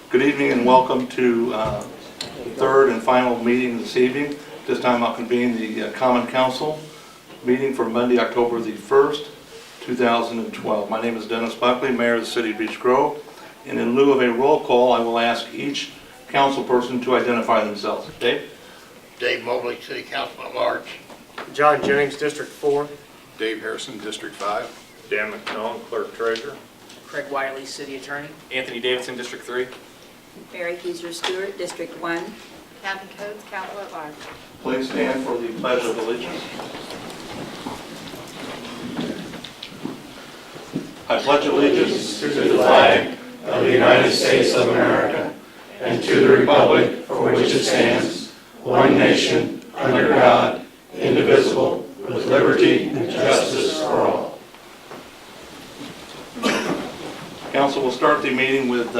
Good evening and welcome to the third and final meeting this evening. This time I'll convene the Common Council meeting for Monday, October the 1st, 2012. My name is Dennis Buckley, Mayor of the City of Beech Grove, and in lieu of a roll call, I will ask each council person to identify themselves. Dave? Dave Mobley, City Councilman at Large. John Jennings, District 4. Dave Harrison, District 5. Dan McMillan, Clerk Treasurer. Craig Wiley, City Attorney. Anthony Davidson, District 3. Mary Keezer Stewart, District 1. Kathy Coates, Council at Large. Please stand for the Pledge of Allegiance. I pledge allegiance to the flag of the United States of America and to the republic for which it stands, one nation, under God, indivisible, with liberty and justice for all. Council will start the meeting with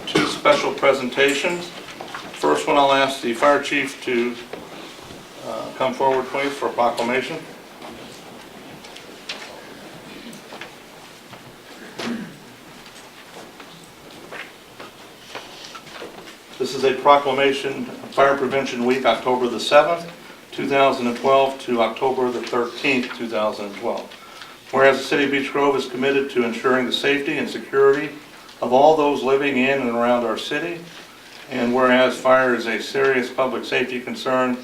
two special presentations. First one, I'll ask the Fire Chief to come forward, please, for a proclamation. This is a proclamation, Fire Prevention Week, October the 7th, 2012 to October the 13th, 2012. Whereas the City of Beech Grove is committed to ensuring the safety and security of all those living in and around our city, and whereas fire is a serious public safety concern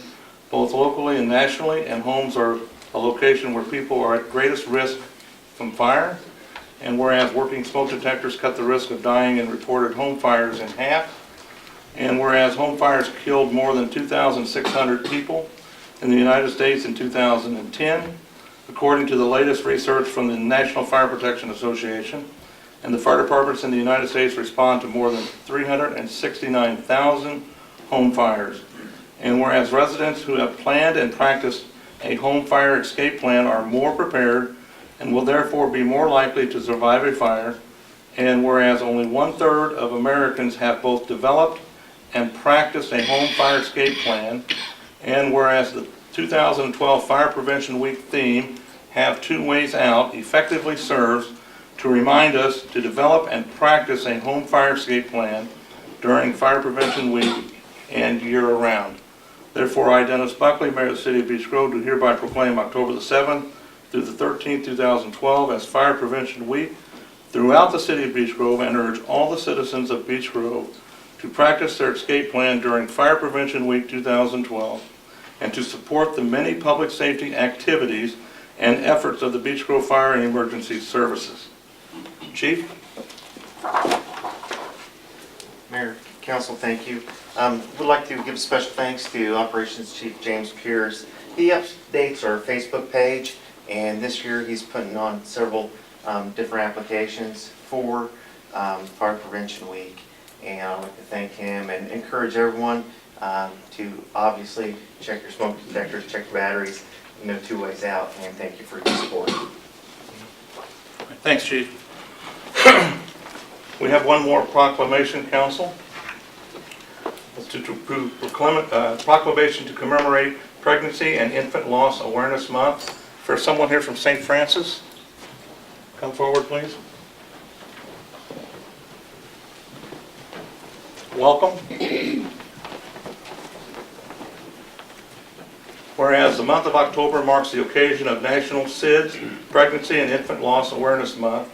both locally and nationally, and homes are a location where people are at greatest risk from fire, and whereas working smoke detectors cut the risk of dying in reported home fires in half, and whereas home fires killed more than 2,600 people in the United States in 2010, according to the latest research from the National Fire Protection Association, and the fire departments in the United States respond to more than 369,000 home fires. And whereas residents who have planned and practiced a home fire escape plan are more prepared and will therefore be more likely to survive a fire, and whereas only 1/3 of Americans have both developed and practiced a home fire escape plan, and whereas the 2012 Fire Prevention Week theme, Have Two Ways Out, effectively serves to remind us to develop and practice a home fire escape plan during Fire Prevention Week and year-round. Therefore, I, Dennis Buckley, Mayor of the City of Beech Grove, do hereby proclaim October the 7th through the 13th, 2012 as Fire Prevention Week throughout the City of Beech Grove, and urge all the citizens of Beech Grove to practice their escape plan during Fire Prevention Week 2012 and to support the many public safety activities and efforts of the Beech Grove Fire and Emergency Services. Chief? Mayor, Council, thank you. Would like to give special thanks to Operations Chief James Pierce. He updates our Facebook page, and this year he's putting on several different applications for Fire Prevention Week. And I'd like to thank him and encourage everyone to obviously check your smoke detectors, check your batteries, no two ways out, and thank you for your support. Thanks, Chief. We have one more proclamation, Council. Proclamation to commemorate Pregnancy and Infant Loss Awareness Month. For someone here from St. Francis, come forward, please. Welcome. Whereas the month of October marks the occasion of National SIDS, Pregnancy and Infant Loss Awareness Month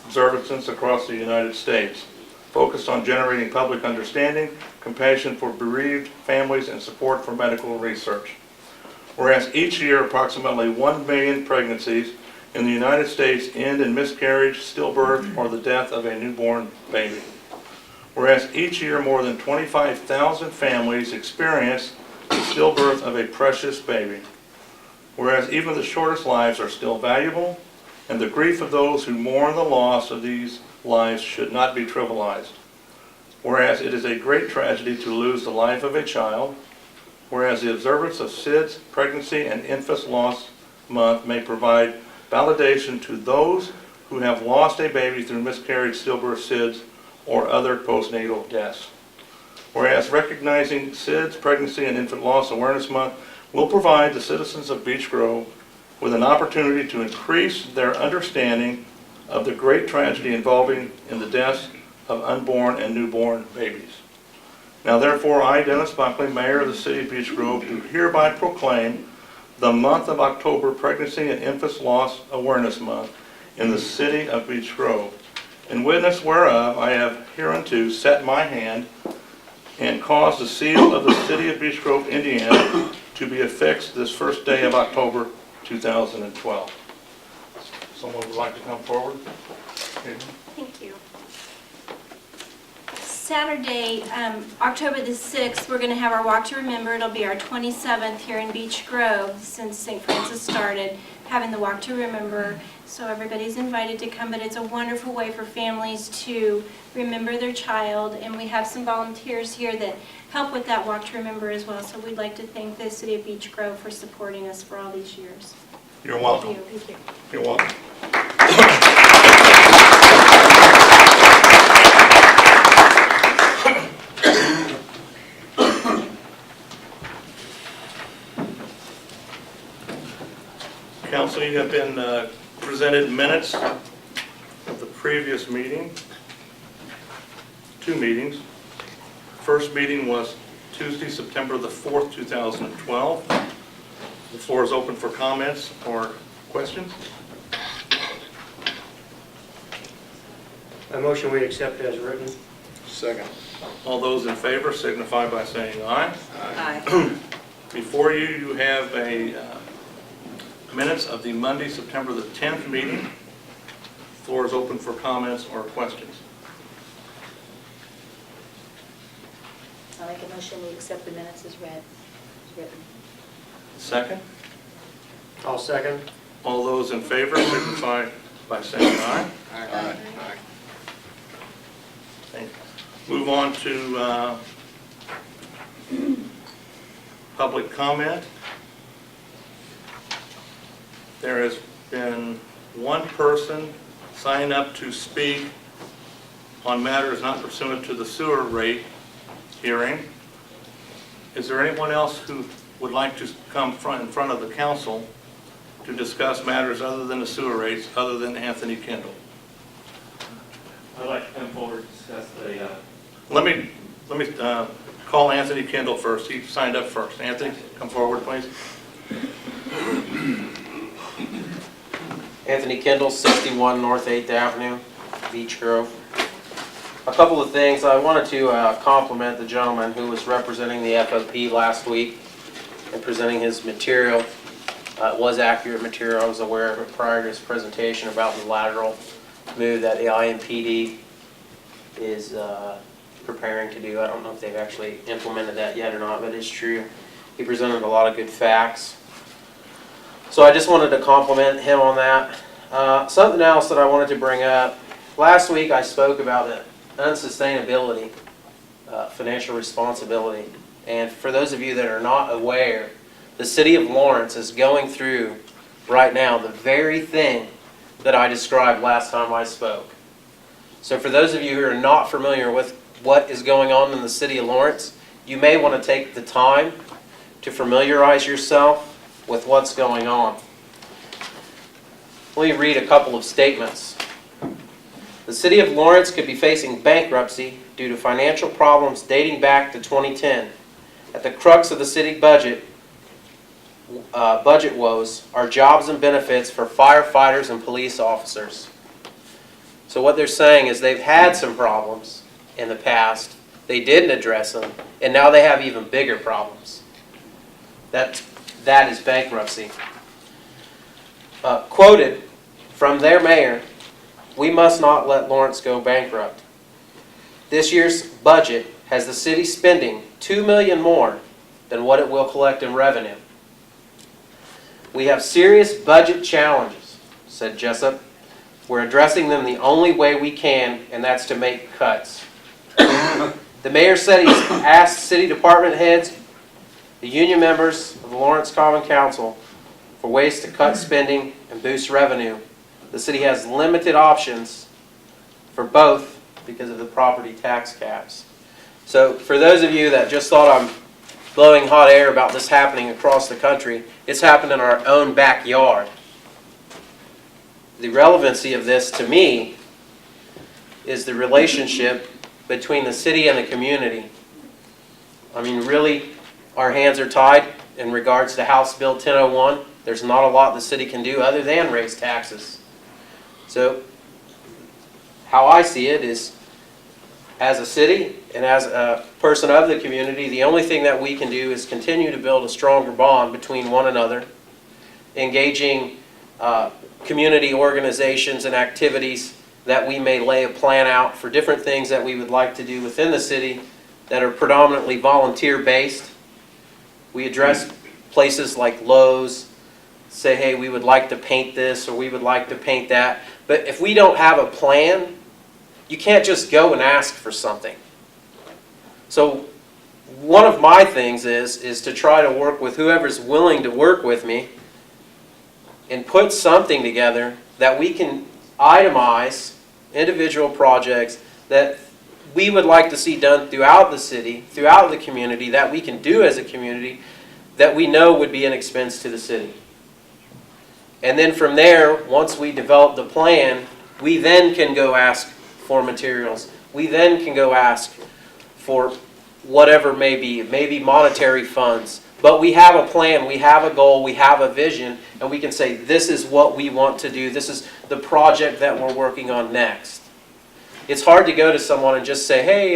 observances across the United States, focused on generating public understanding, compassion for bereaved families, and support for medical research. Whereas each year approximately 1 million pregnancies in the United States end in miscarriage, stillbirth, or the death of a newborn baby. Whereas each year more than 25,000 families experience the stillbirth of a precious baby. Whereas even the shortest lives are still valuable, and the grief of those who mourn the loss of these lives should not be trivialized. Whereas it is a great tragedy to lose the life of a child, whereas the observance of SIDS, Pregnancy and Infant Loss Month may provide validation to those who have lost a baby through miscarriage, stillbirth, SIDS, or other postnatal deaths. Whereas recognizing SIDS, Pregnancy and Infant Loss Awareness Month will provide the citizens of Beech Grove with an opportunity to increase their understanding of the great tragedy involving in the deaths of unborn and newborn babies. Now therefore, I, Dennis Buckley, Mayor of the City of Beech Grove, do hereby proclaim the month of October Pregnancy and Infant Loss Awareness Month in the City of Beech Grove. In witness whereof, I have hereunto set my hand and caused the seal of the City of Beech Grove, Indiana, to be affixed this first day of October 2012. Someone would like to come forward? Thank you. Saturday, October the 6th, we're going to have our Walk to Remember. It'll be our 27th here in Beech Grove since St. Francis started having the Walk to Remember. So everybody's invited to come, but it's a wonderful way for families to remember their child. And we have some volunteers here that help with that Walk to Remember as well. So we'd like to thank the City of Beech Grove for supporting us for all these years. You're welcome. Thank you. You're welcome. Council, you have been presented minutes of the previous meeting, 2 meetings. First meeting was Tuesday, September the 4th, 2012. The floor is open for comments or questions. I motion we accept as written. Second. All those in favor signify by saying aye. Aye. Before you, you have a minutes of the Monday, September the 10th meeting. Floor is open for comments or questions. I make a motion we accept the minutes as read, as written. Second, I'll second. all those in favor signify by saying aye. Aye. Thank you. Move on to public comment. There has been one person sign up to speak on matters not pursuant to the sewer rate hearing. Is there anyone else who would like to come in front of the council to discuss matters other than the sewer rates, other than Anthony Kendall? I'd like to come forward to discuss the, Let me call Anthony Kendall first. He signed up first. Anthony, come forward, please. Anthony Kendall, 61 North 8th Avenue, Beech Grove. A couple of things. I wanted to compliment the gentleman who was representing the FOP last week and presenting his material. It was accurate material. I was aware of it prior to his presentation about the lateral move that the IMPD is preparing to do. I don't know if they've actually implemented that yet or not, but it's true. He presented a lot of good facts. So I just wanted to compliment him on that. Something else that I wanted to bring up. Last week I spoke about the unsustainability, financial responsibility. And for those of you that are not aware, the city of Lawrence is going through right now the very thing that I described last time I spoke. So for those of you who are not familiar with what is going on in the city of Lawrence, you may want to take the time to familiarize yourself with what's going on. Let me read a couple of statements. The city of Lawrence could be facing bankruptcy due to financial problems dating back to 2010. At the crux of the city budget woes are jobs and benefits for firefighters and police officers. So what they're saying is they've had some problems in the past, they didn't address them, and now they have even bigger problems. That is bankruptcy. Quoted from their mayor, "We must not let Lawrence go bankrupt. This year's budget has the city spending $2 million more than what it will collect in revenue. We have serious budget challenges," said Jessup. "We're addressing them the only way we can, and that's to make cuts." The mayor said he's asked city department heads, the union members of the Lawrence Common Council, for ways to cut spending and boost revenue. The city has limited options for both because of the property tax caps. So for those of you that just thought I'm blowing hot air about this happening across the country, it's happened in our own backyard. the relevancy of this to me is the relationship between the city and the community. I mean, really, our hands are tied in regards to House Bill 1001. There's not a lot the city can do other than raise taxes. So, how I see it is, as a city and as a person of the community, the only thing that we can do is continue to build a stronger bond between one another, engaging community organizations and activities that we may lay a plan out for different things that we would like to do within the city that are predominantly volunteer-based. We address places like Lowe's, say, hey, we would like to paint this or we would like to paint that. But if we don't have a plan, you can't just go and ask for something. So one of my things is to try to work with whoever's willing to work with me and put something together that we can itemize individual projects that we would like to see done throughout the city, throughout the community, that we can do as a community, that we know would be an expense to the city. And then from there, once we develop the plan, we then can go ask for materials. We then can go ask for whatever may be monetary funds. But we have a plan, we have a goal, we have a vision, and we can say, this is what we want to do. This is the project that we're working on next. It's hard to go to someone and just say, hey,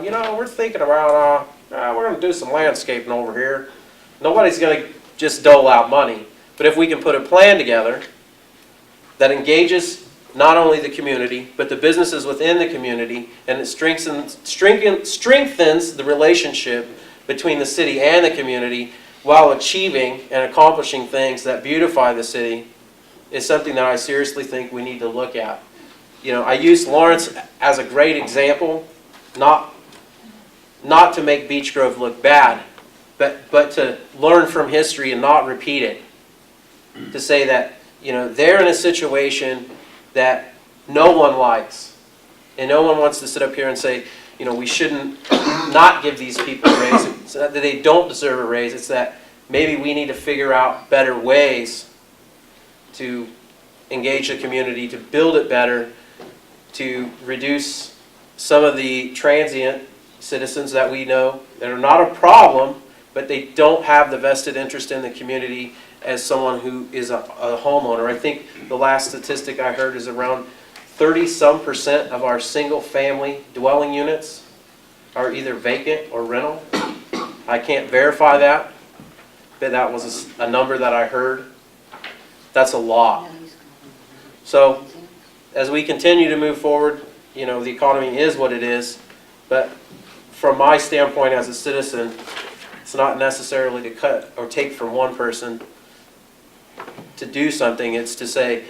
you know, we're thinking about, we're going to do some landscaping over here. Nobody's going to just dole out money. But if we can put a plan together that engages not only the community, but the businesses within the community, and it strengthens the relationship between the city and the community while achieving and accomplishing things that beautify the city, is something that I seriously think we need to look at. You know, I use Lawrence as a great example, not to make Beech Grove look bad, but to learn from history and not repeat it. To say that, you know, they're in a situation that no one likes. And no one wants to sit up here and say, you know, we shouldn't not give these people a raise. It's not that they don't deserve a raise. It's that maybe we need to figure out better ways to engage the community, to build it better, to reduce some of the transient citizens that we know that are not a problem, but they don't have the vested interest in the community as someone who is a homeowner. I think the last statistic I heard is around 30-some% of our single-family dwelling units are either vacant or rental. I can't verify that, but that was a number that I heard. That's a lot. So as we continue to move forward, you know, the economy is what it is, but from my standpoint as a citizen, it's not necessarily to cut or take from one person to do something. It's to say,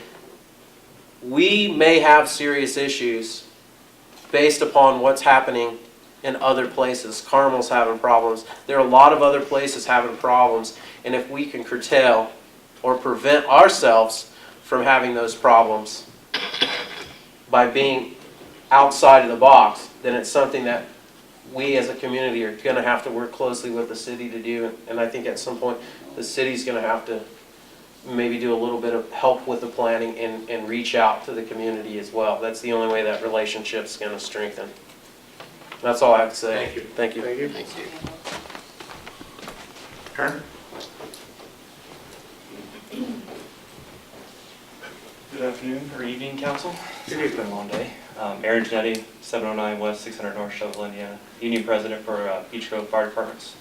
we may have serious issues based upon what's happening in other places. Carmel's having problems. There are a lot of other places having problems. And if we can curtail or prevent ourselves from having those problems by being outside of the box, then it's something that we as a community are going to have to work closely with the city to do. And I think at some point the city's going to have to maybe do a little bit of help with the planning and reach out to the community as well. That's the only way that relationship's going to strengthen. That's all I have to say. Thank you. Thank you. Thank you. Thank you. Karen? Good afternoon or evening, council. It's been a long day. Aaron Genetti, 709 West 600 North Shovell, Indiana. Union President for Beech Grove Fire Departments.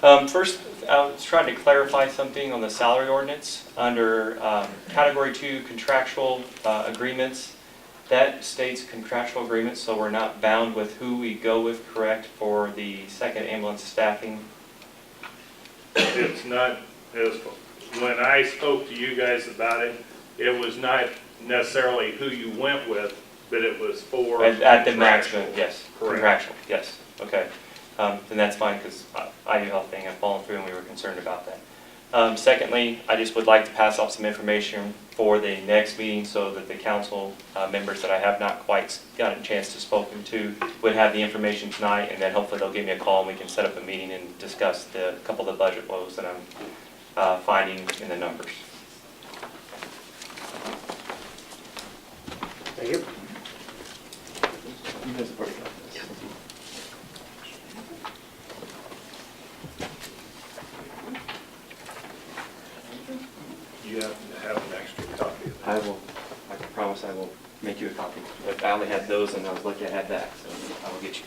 First, I was trying to clarify something on the salary ordinance under Category 2 contractual agreements. That states contractual agreements, so we're not bound with who we go with, correct, for the second ambulance staffing? It's not, as when I spoke to you guys about it, it was not necessarily who you went with, but it was for At the maximum, yes. Correct. Contractual, yes. Okay. Then that's fine, because IU Health thing had fallen through and we were concerned about that. Secondly, I just would like to pass off some information for the next meeting so that the council members that I have not quite gotten a chance to spoken to would have the information tonight, and then hopefully they'll give me a call and we can set up a meeting and discuss a couple of the budget woes that I'm finding in the numbers. Thank you. You guys have already got this. You have to have an extra copy of that. I will, I can promise I will make you a copy. But I only had those and I was lucky I had that, so I will get you.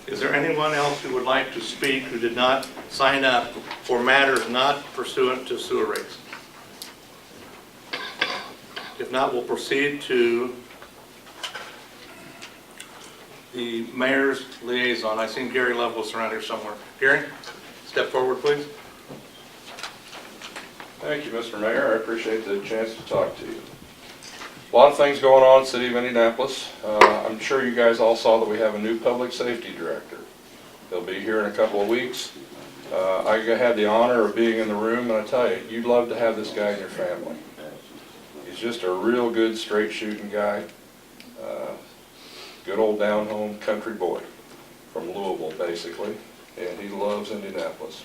Is there anyone else who would like to speak who did not sign up for matters not pursuant to sewer rates? If not, we'll proceed to the mayor's liaison. I seen Gary Lovelace around here somewhere. Gary, step forward, please. Thank you, Mr. Mayor. I appreciate the chance to talk to you. A lot of things going on in the city of Indianapolis. I'm sure you guys all saw that we have a new public safety director. He'll be here in a couple of weeks. I had the honor of being in the room, and I tell you, you'd love to have this guy in your family. He's just a real good, straight-shooting guy. Good old down-home country boy from Louisville, basically, and he loves Indianapolis.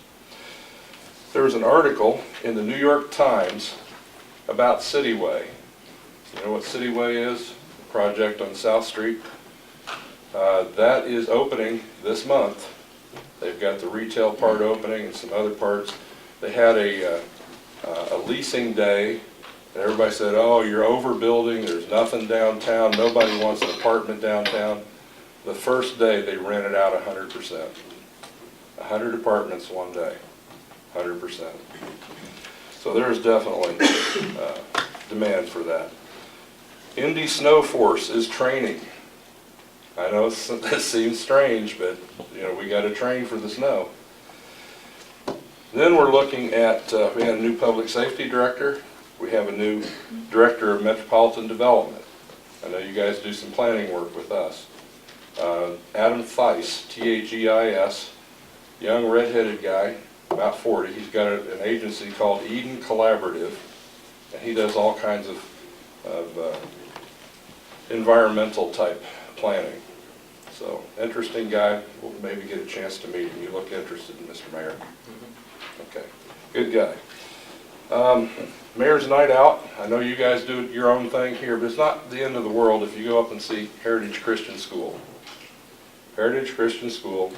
There was an article in the New York Times about Cityway. You know what Cityway is? A project on South Street. That is opening this month. They've got the retail part opening and some other parts. They had a leasing day, and everybody said, oh, you're overbuilding, there's nothing downtown, nobody wants an apartment downtown. The first day they rented out 100%. 100 apartments one day, 100%. So there's definitely demand for that. Indy Snow Force is training. I know this seems strange, but you know, we got to train for the snow. Then we're looking at, we had a new public safety director. We have a new director of metropolitan development. I know you guys do some planning work with us. Adam Theis, T-H-E-I-S, young redheaded guy, about 40. He's got an agency called Eden Collaborative, and he does all kinds of environmental type planning. So, interesting guy. We'll maybe get a chance to meet him. You look interested in Mr. Mayor. Okay, good guy. Mayor's Night Out. I know you guys do your own thing here, but it's not the end of the world if you go up and see Heritage Christian School. Heritage Christian School,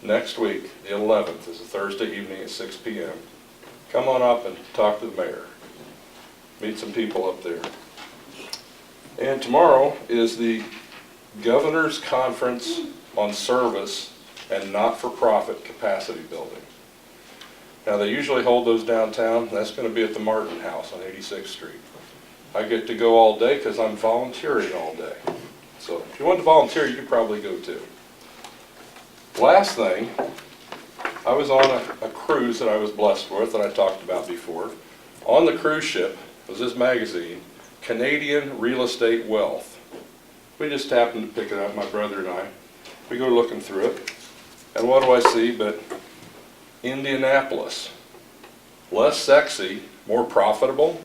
next week, the 11th, is a Thursday evening at 6 p.m. Come on up and talk to the mayor. Meet some people up there. And tomorrow is the Governor's Conference on Service and Not-for-Profit Capacity Building. Now, they usually hold those downtown. That's going to be at the Martin House on 86th Street. I get to go all day because I'm volunteering all day. So if you want to volunteer, you could probably go too. Last thing, I was on a cruise that I was blessed with that I talked about before. On the cruise ship was this magazine, Canadian Real Estate Wealth. We just happened to pick it up, my brother and I. We go looking through it, and what do I see but Indianapolis. Less sexy, more profitable,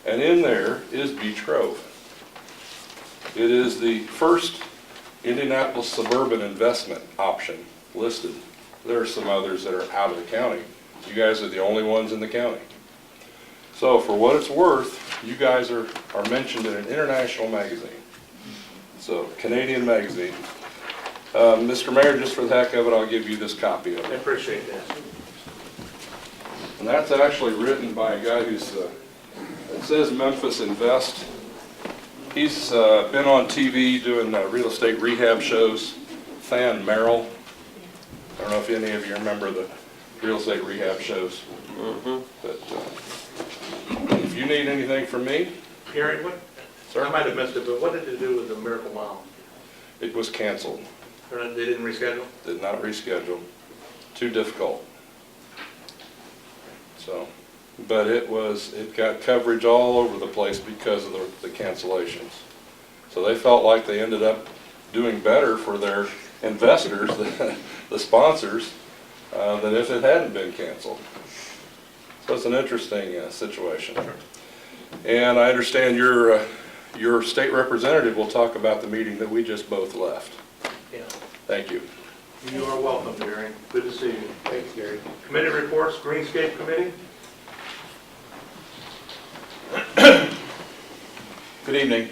and in there is Beech Grove. It is the first Indianapolis suburban investment option listed. There are some others that are out of the county. You guys are the only ones in the county. So for what it's worth, you guys are mentioned in an international magazine. So, Canadian magazine. Mr. Mayor, just for the heck of it, I'll give you this copy of I it. appreciate that. And that's actually written by a guy who's, it says Memphis Invest. He's been on TV doing real estate rehab shows. Than Merrill. I don't know if any of you remember the real estate rehab shows. But if you need anything from me, Gary, what? sir? I might have missed it, but what did it do with the Miracle Mile? It was canceled. They didn't reschedule? Did not reschedule. Too difficult. So, but it got coverage all over the place because of the cancellations. So they felt like they ended up doing better for their investors, the sponsors, than if it hadn't been canceled. So it's an interesting situation. And I understand your state representative will talk about the meeting that we just both left. Yeah. Thank you. You are welcome, Gary. Good to see you. Thanks, Gary. Committee reports, Greenscape Committee. Good evening.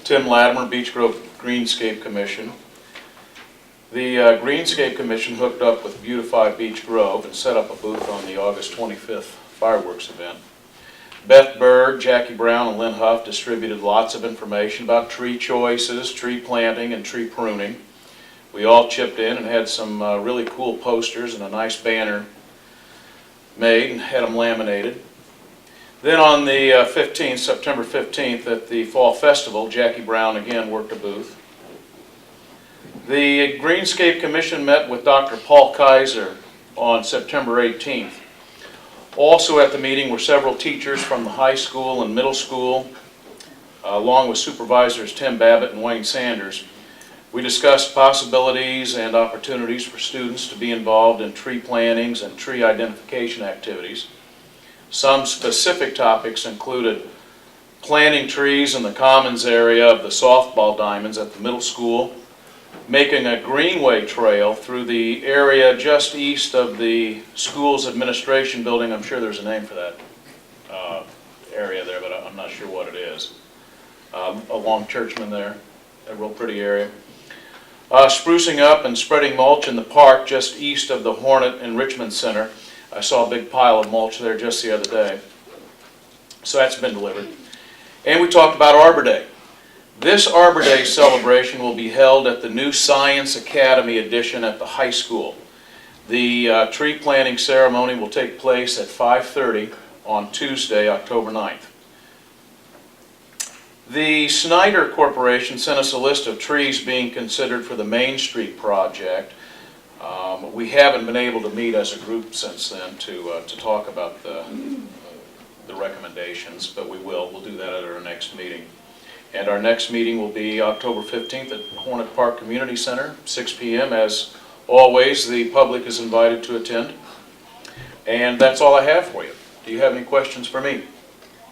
Tim Latimer, Beech Grove Greenscape Commission. The Greenscape Commission hooked up with Beautify Beech Grove and set up a booth on the August 25th fireworks event. Beth Berg, Jackie Brown, and Lynn Huff distributed lots of information about tree choices, tree planting, and tree pruning. We all chipped in and had some really cool posters and a nice banner made and had them laminated. Then on the 15th, September 15th, at the Fall Festival, Jackie Brown again worked a booth. The Greenscape Commission met with Dr. Paul Kaiser on September 18th. Also at the meeting were several teachers from the high school and middle school, along with supervisors Tim Babbitt and Wayne Sanders. We discussed possibilities and opportunities for students to be involved in tree plantings and tree identification activities. Some specific topics included planting trees in the commons area of the softball diamonds at the middle school, making a greenway trail through the area just east of the school's administration building. I'm sure there's a name for that area there, but I'm not sure what it is. Along Churchman there, a real pretty area. Sprucing up and spreading mulch in the park just east of the Hornet Enrichment Center. I saw a big pile of mulch there just the other day. So that's been delivered. And we talked about Arbor Day. This Arbor Day celebration will be held at the new Science Academy addition at the high school. The tree planting ceremony will take place at 5:30 on Tuesday, October 9th. The Snyder Corporation sent us a list of trees being considered for the Main Street project. We haven't been able to meet as a group since then to talk about the recommendations, but we will. We'll do that at our next meeting. And our next meeting will be October 15th at Hornet Park Community Center, 6 p.m. As always, the public is invited to attend. And that's all I have for you. Do you have any questions for me?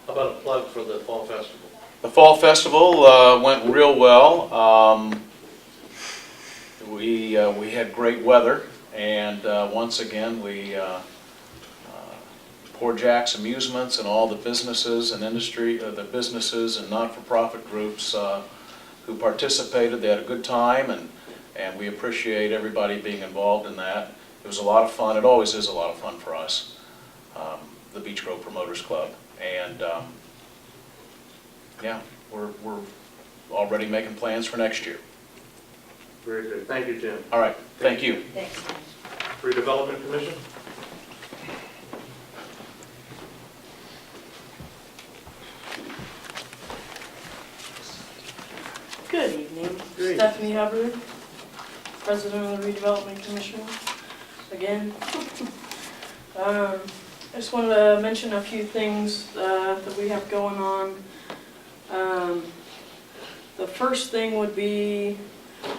How about a plug for the Fall Festival? The Fall Festival went real well. We had great weather, and once again, Poor Jack's Amusements and all the businesses and industry, the businesses and not-for-profit groups who participated, they had a good time, and we appreciate everybody being involved in that. It was a lot of fun. It always is a lot of fun for us, the Beech Grove Promoters Club, and yeah, we're already making plans for next year. Very good. Thank you, Tim. All right, thank you. Thanks. Redevelopment Commission? Good evening. Stephanie Hubbard, President of the Redevelopment Commission, again. I just wanted to mention a few things that we have going on. The first thing would be,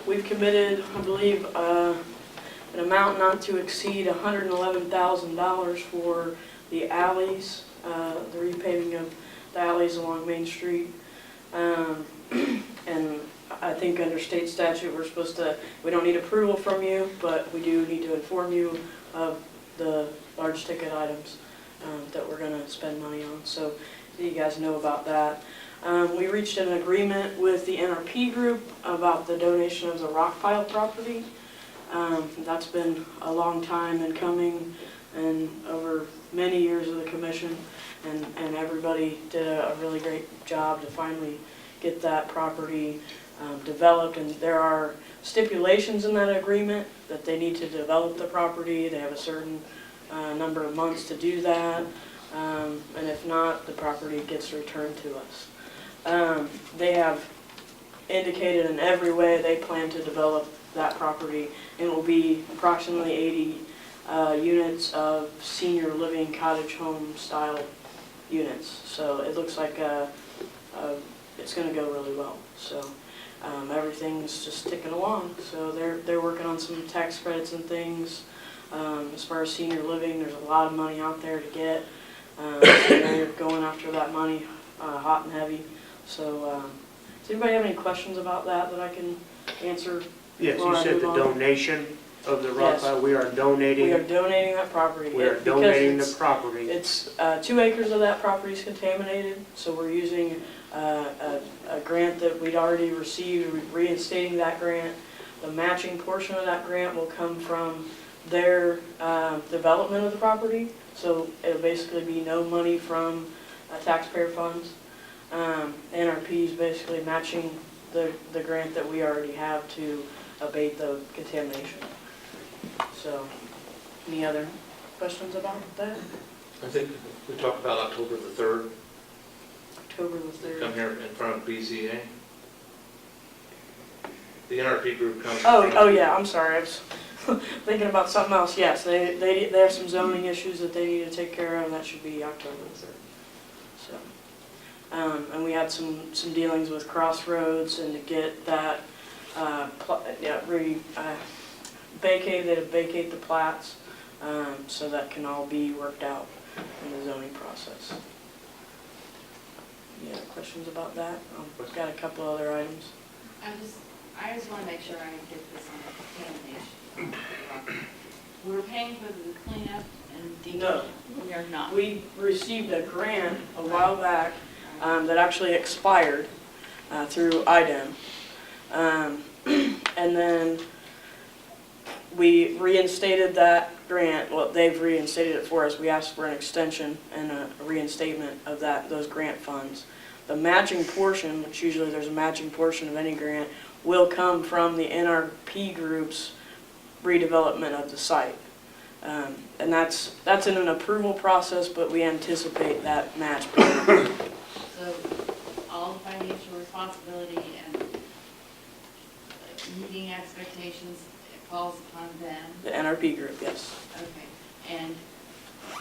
we've committed, I believe, an amount not to exceed $111,000 for the alleys, the repaving of the alleys along Main Street. And I think under state statute, we don't need approval from you, but we do need to inform you of the large ticket items that we're going to spend money on. So you guys know about that. We reached an agreement with the NRP group about the donation of the rock pile property. That's been a long time in coming, and over many years of the commission, and everybody did a really great job to finally get that property developed. And there are stipulations in that agreement that they need to develop the property. They have a certain number of months to do that, and if not, the property gets returned to us. They have indicated in every way they plan to develop that property, and it will be approximately 80 units of senior living cottage home style units. So it looks like it's going to go really well. So everything's just ticking along. So they're working on some tax credits and things. As far as senior living, there's a lot of money out there to get. They're going after that money hot and heavy. So does anybody have any questions about that I can answer? Yes, you said the donation of the rock pile. We are donating. We are donating that property. We are donating the property. It's 2 acres of that property is contaminated, so we're using a grant that we'd already received, reinstating that grant. The matching portion of that grant will come from their development of the property. So it'll basically be no money from taxpayer funds. NRP is basically matching the grant that we already have to abate the contamination. So, any other questions about that? I think we talked about October the 3rd, October the 3rd. come here in front of BZA. The NRP group comes. Oh yeah, I'm sorry, I was thinking about something else. Yes, they have some zoning issues that they need to take care of, and that should be October the 3rd. So, and we had some dealings with Crossroads and to get that, vacate the plats, so that can all be worked out in the zoning process. Any other questions about that? I've got a couple other items. I just want to make sure I get this on contamination. We're paying for the cleanup and No. We are not. We received a grant a while back that actually expired through IDEM. And then we reinstated that grant. Well, they've reinstated it for us. We asked for an extension and a reinstatement of those grant funds. The matching portion, which usually there's a matching portion of any grant, will come from the NRP group's redevelopment of the site. And that's in an approval process, but we anticipate that match. So all the financial responsibility and meeting expectations, it falls upon them. The NRP group, yes. Okay. And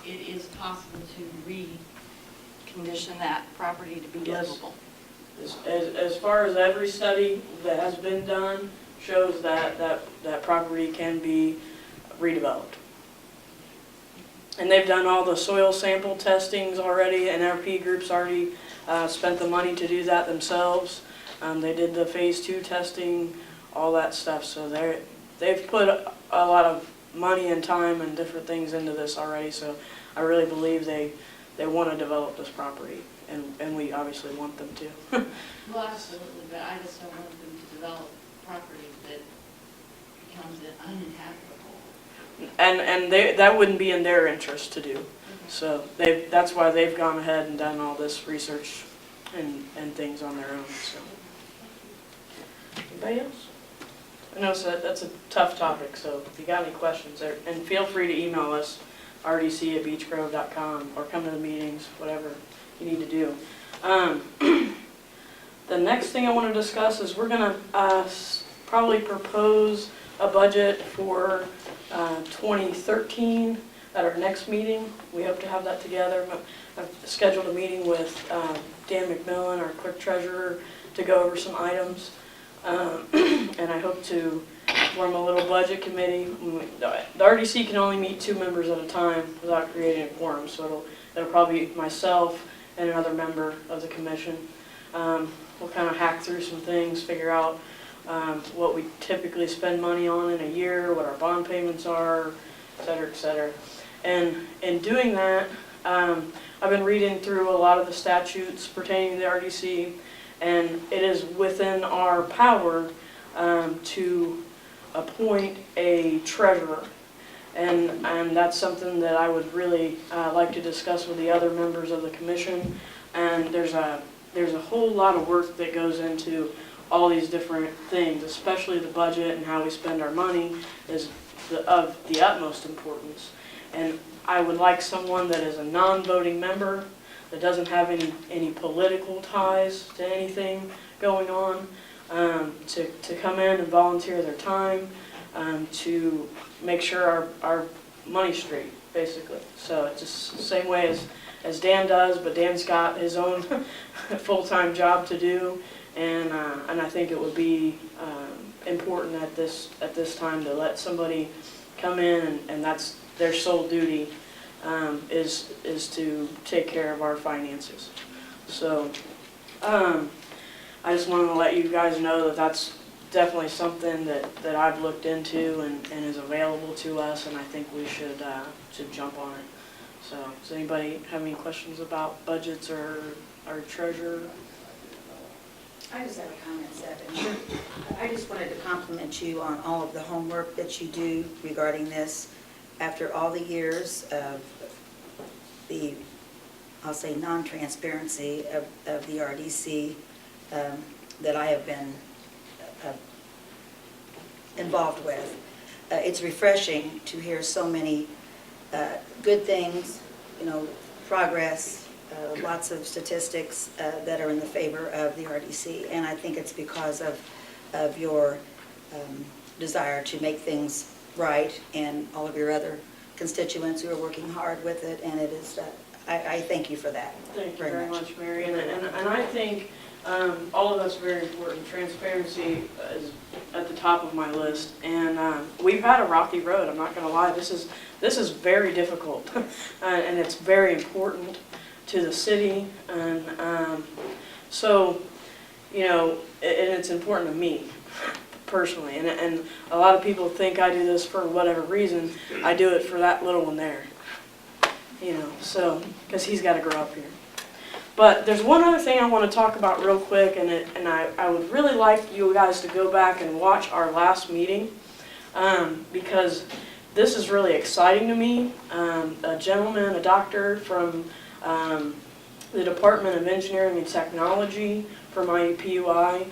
it is possible to recondition that property to be Yes. livable. As far as every study that has been done shows that property can be redeveloped. And they've done all the soil sample testings already, and NRP group's already spent the money to do that themselves. They did the phase 2 testing, all that stuff. So they've put a lot of money and time and different things into this already. So I really believe they want to develop this property, and we obviously want them to. Well, absolutely, but I just don't want them to develop property that becomes uninhabitable. And that wouldn't be in their interest to do. So that's why they've gone ahead and done all this research and things on their own. So, anybody else? I know that's a tough topic, so if you got any questions, and feel free to email us, rdc@beechgrove.com, or come to the meetings, whatever you need to do. The next thing I want to discuss is we're going to probably propose a budget for 2013 at our next meeting. We hope to have that together. I've scheduled a meeting with Dan McMillan, our clerk treasurer, to go over some items. And I hope to form a little budget committee. The RDC can only meet 2 members at a time without creating a quorum, so it'll probably be myself and another member of the commission. We'll kind of hack through some things, figure out what we typically spend money on in a year, what our bond payments are, et cetera, et cetera. And in doing that, I've been reading through a lot of the statutes pertaining to the RDC, and it is within our power to appoint a treasurer. And that's something that I would really like to discuss with the other members of the commission. And there's a whole lot of work that goes into all these different things, especially the budget and how we spend our money is of the utmost importance. And I would like someone that is a non-voting member, that doesn't have any political ties to anything going on, to come in and volunteer their time, to make sure our money's straight, basically. So it's just the same way as Dan does, but Dan's got his own full-time job to do, and I think it would be important at this time to let somebody come in, and that's their sole duty, is to take care of our finances. So I just wanted to let you guys know that that's definitely something that I've looked into and is available to us, and I think we should jump on it. So does anybody have any questions about budgets or our treasurer? I just have a comment, Stephen. I just wanted to compliment you on all of the homework that you do regarding this. After all the years of the, I'll say, non-transparency of the RDC that I have been involved with, it's refreshing to hear so many good things, progress, lots of statistics that are in the favor of the RDC, and I think it's because of your desire to make things right, and all of your other constituents who are working hard with it, and it is, I thank you for that. Thank you very much, Mary, and I think all of that's very important. Transparency is at the top of my list, and we've had a rocky road, I'm not going to lie. This is very difficult, and it's very important to the city, and so, and it's important to me personally, and a lot of people think I do this for whatever reason. I do it for that little one there, so, because he's got to grow up here. But there's one other thing I want to talk about real quick, and I would really like you guys to go back and watch our last meeting, because this is really exciting to me. A gentleman, a doctor from the Department of Engineering and Technology from IUPUI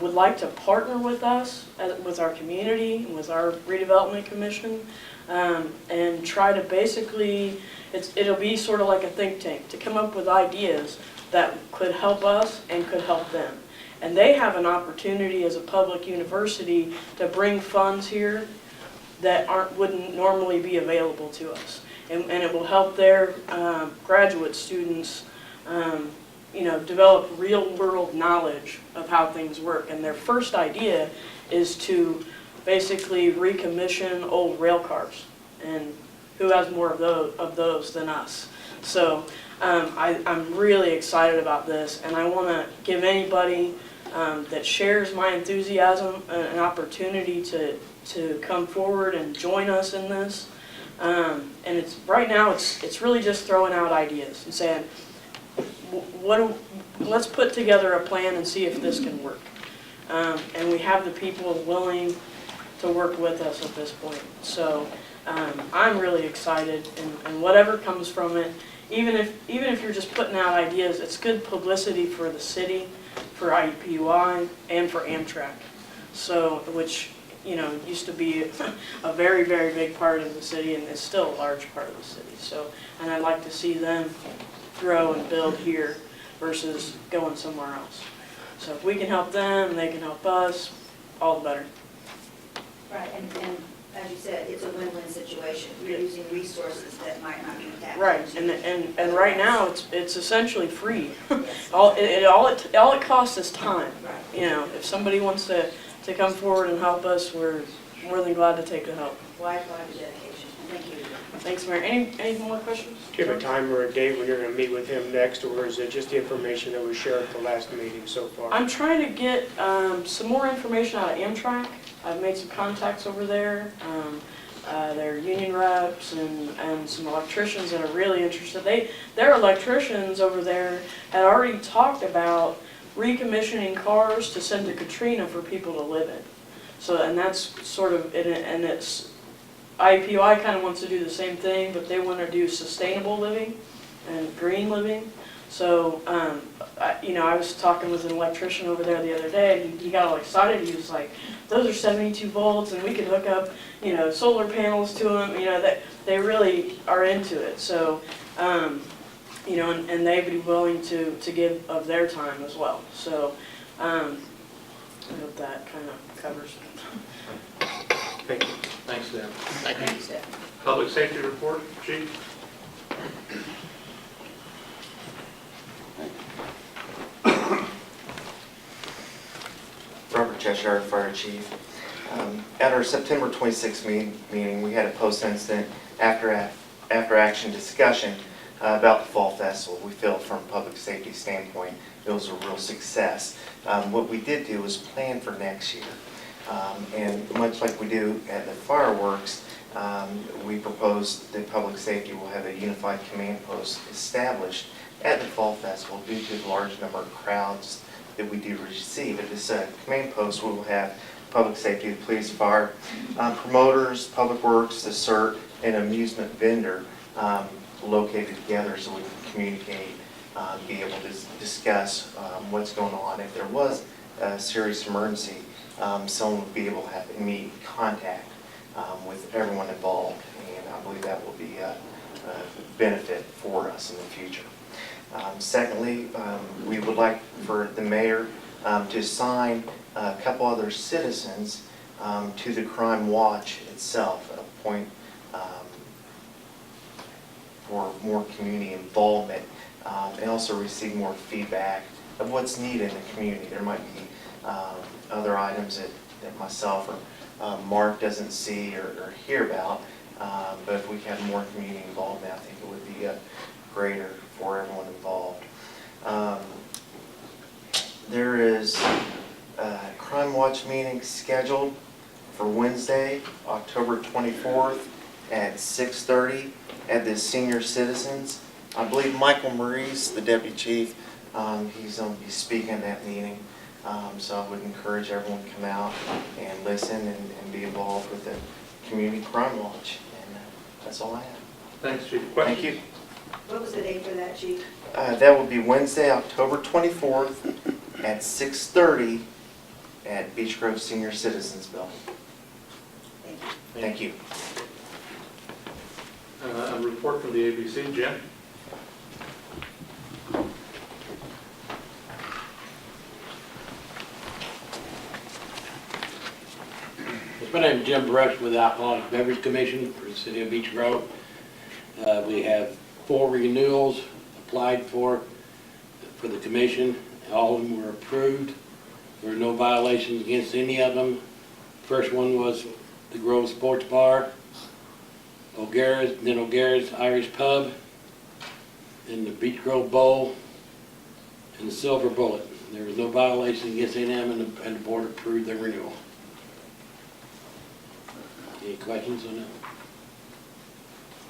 would like to partner with us, with our community, with our redevelopment commission, and try to basically, it'll be sort of like a think tank to come up with ideas that could help us and could help them. And they have an opportunity as a public university to bring funds here that wouldn't normally be available to us. And it will help their graduate students develop real-world knowledge of how things work. And their first idea is to basically recommission old rail cars. And who has more of those than us? So I'm really excited about this, and I want to give anybody that shares my enthusiasm an opportunity to come forward and join us in this. And right now it's really just throwing out ideas and saying, let's put together a plan and see if this can work. And we have the people willing to work with us at this point. So I'm really excited, and whatever comes from it, even if you're just putting out ideas, it's good publicity for the city, for IUPUI, and for Amtrak. So, which used to be a very, very big part of the city, and is still a large part of the city. So, and I'd like to see them grow and build here versus going somewhere else. So if we can help them, they can help us, all the better. Right, and as you said, it's a win-win situation. You're using resources that might not be tapped Right, into. and right now it's essentially free. Yes. all it costs is time. Right. If somebody wants to come forward and help us, we're more than glad to take the help. Wide dedication. Thank you. Thanks, Mary. Any more questions? Do you have a time or a date when you're going to meet with him next, or is it just the information that was shared at the last meeting so far? I'm trying to get some more information out of Amtrak. I've made some contacts over there. Their union reps and some electricians that are really interested. Their electricians over there had already talked about recommissioning cars to send to Katrina for people to live in. So, and that's sort of, and it's, IUPUI kind of wants to do the same thing, but they want to do sustainable living and green living. So, I was talking with an electrician over there the other day, and he got all excited. He was like, those are 72 volts, and we could hook up, solar panels to them, that they really are into it. So, and they'd be willing to give of their time as well. So, I hope that kind of covers it. Thank you. Thanks, Dan. Thank you. Thanks, Steph. Public safety report, Chief? Robert Cheshire, Fire Chief. At our September 26th meeting, we had a post-incident after-action discussion about the Fall Festival. We feel from a public safety standpoint, it was a real success. What we did do was plan for next year. And much like we do at the fireworks, we proposed that public safety will have a unified command post established at the Fall Festival due to the large number of crowds that we do receive. At this command post, we will have public safety, the police, fire, promoters, public works, the CERT, and amusement vendor located together so we can communicate, be able to discuss what's going on. If there was a serious emergency, someone would be able to have immediate contact with everyone involved, and I believe that will be a benefit for us in the future. Secondly, we would like for the mayor to assign a couple other citizens to the Crime Watch itself, appoint for more community involvement, and also receive more feedback of what's needed in the community. There might be other items that myself or Mark doesn't see or hear about, but if we have more community involvement, I think it would be greater for everyone involved. There is a Crime Watch meeting scheduled for Wednesday, October 24th at 6:30 at the Senior Citizens. I believe Michael Maurice, the Deputy Chief, he's going to be speaking at that meeting. So I would encourage everyone to come out and listen and be involved with the Community Crime Watch. And that's all I have. Thanks, Chief. Questions? Thank you. What was the date for that, Chief? That will be Wednesday, October 24th at 6:30 at Beech Grove Senior Citizens Building. Thank you. Thank you. A report from the ABC. Jim? My name is Jim Brush with the Alcoholic Beverage Commission for the City of Beech Grove. We have 4 renewals applied for the commission. All of them were approved. There were no violations against any of them. First one was the Grove Sports Bar, O'Gara's, then O'Gara's Irish Pub, and the Beech Grove Bowl, and the Silver Bullet. There was no violation against any of them, and the board approved their renewal. Any questions on that?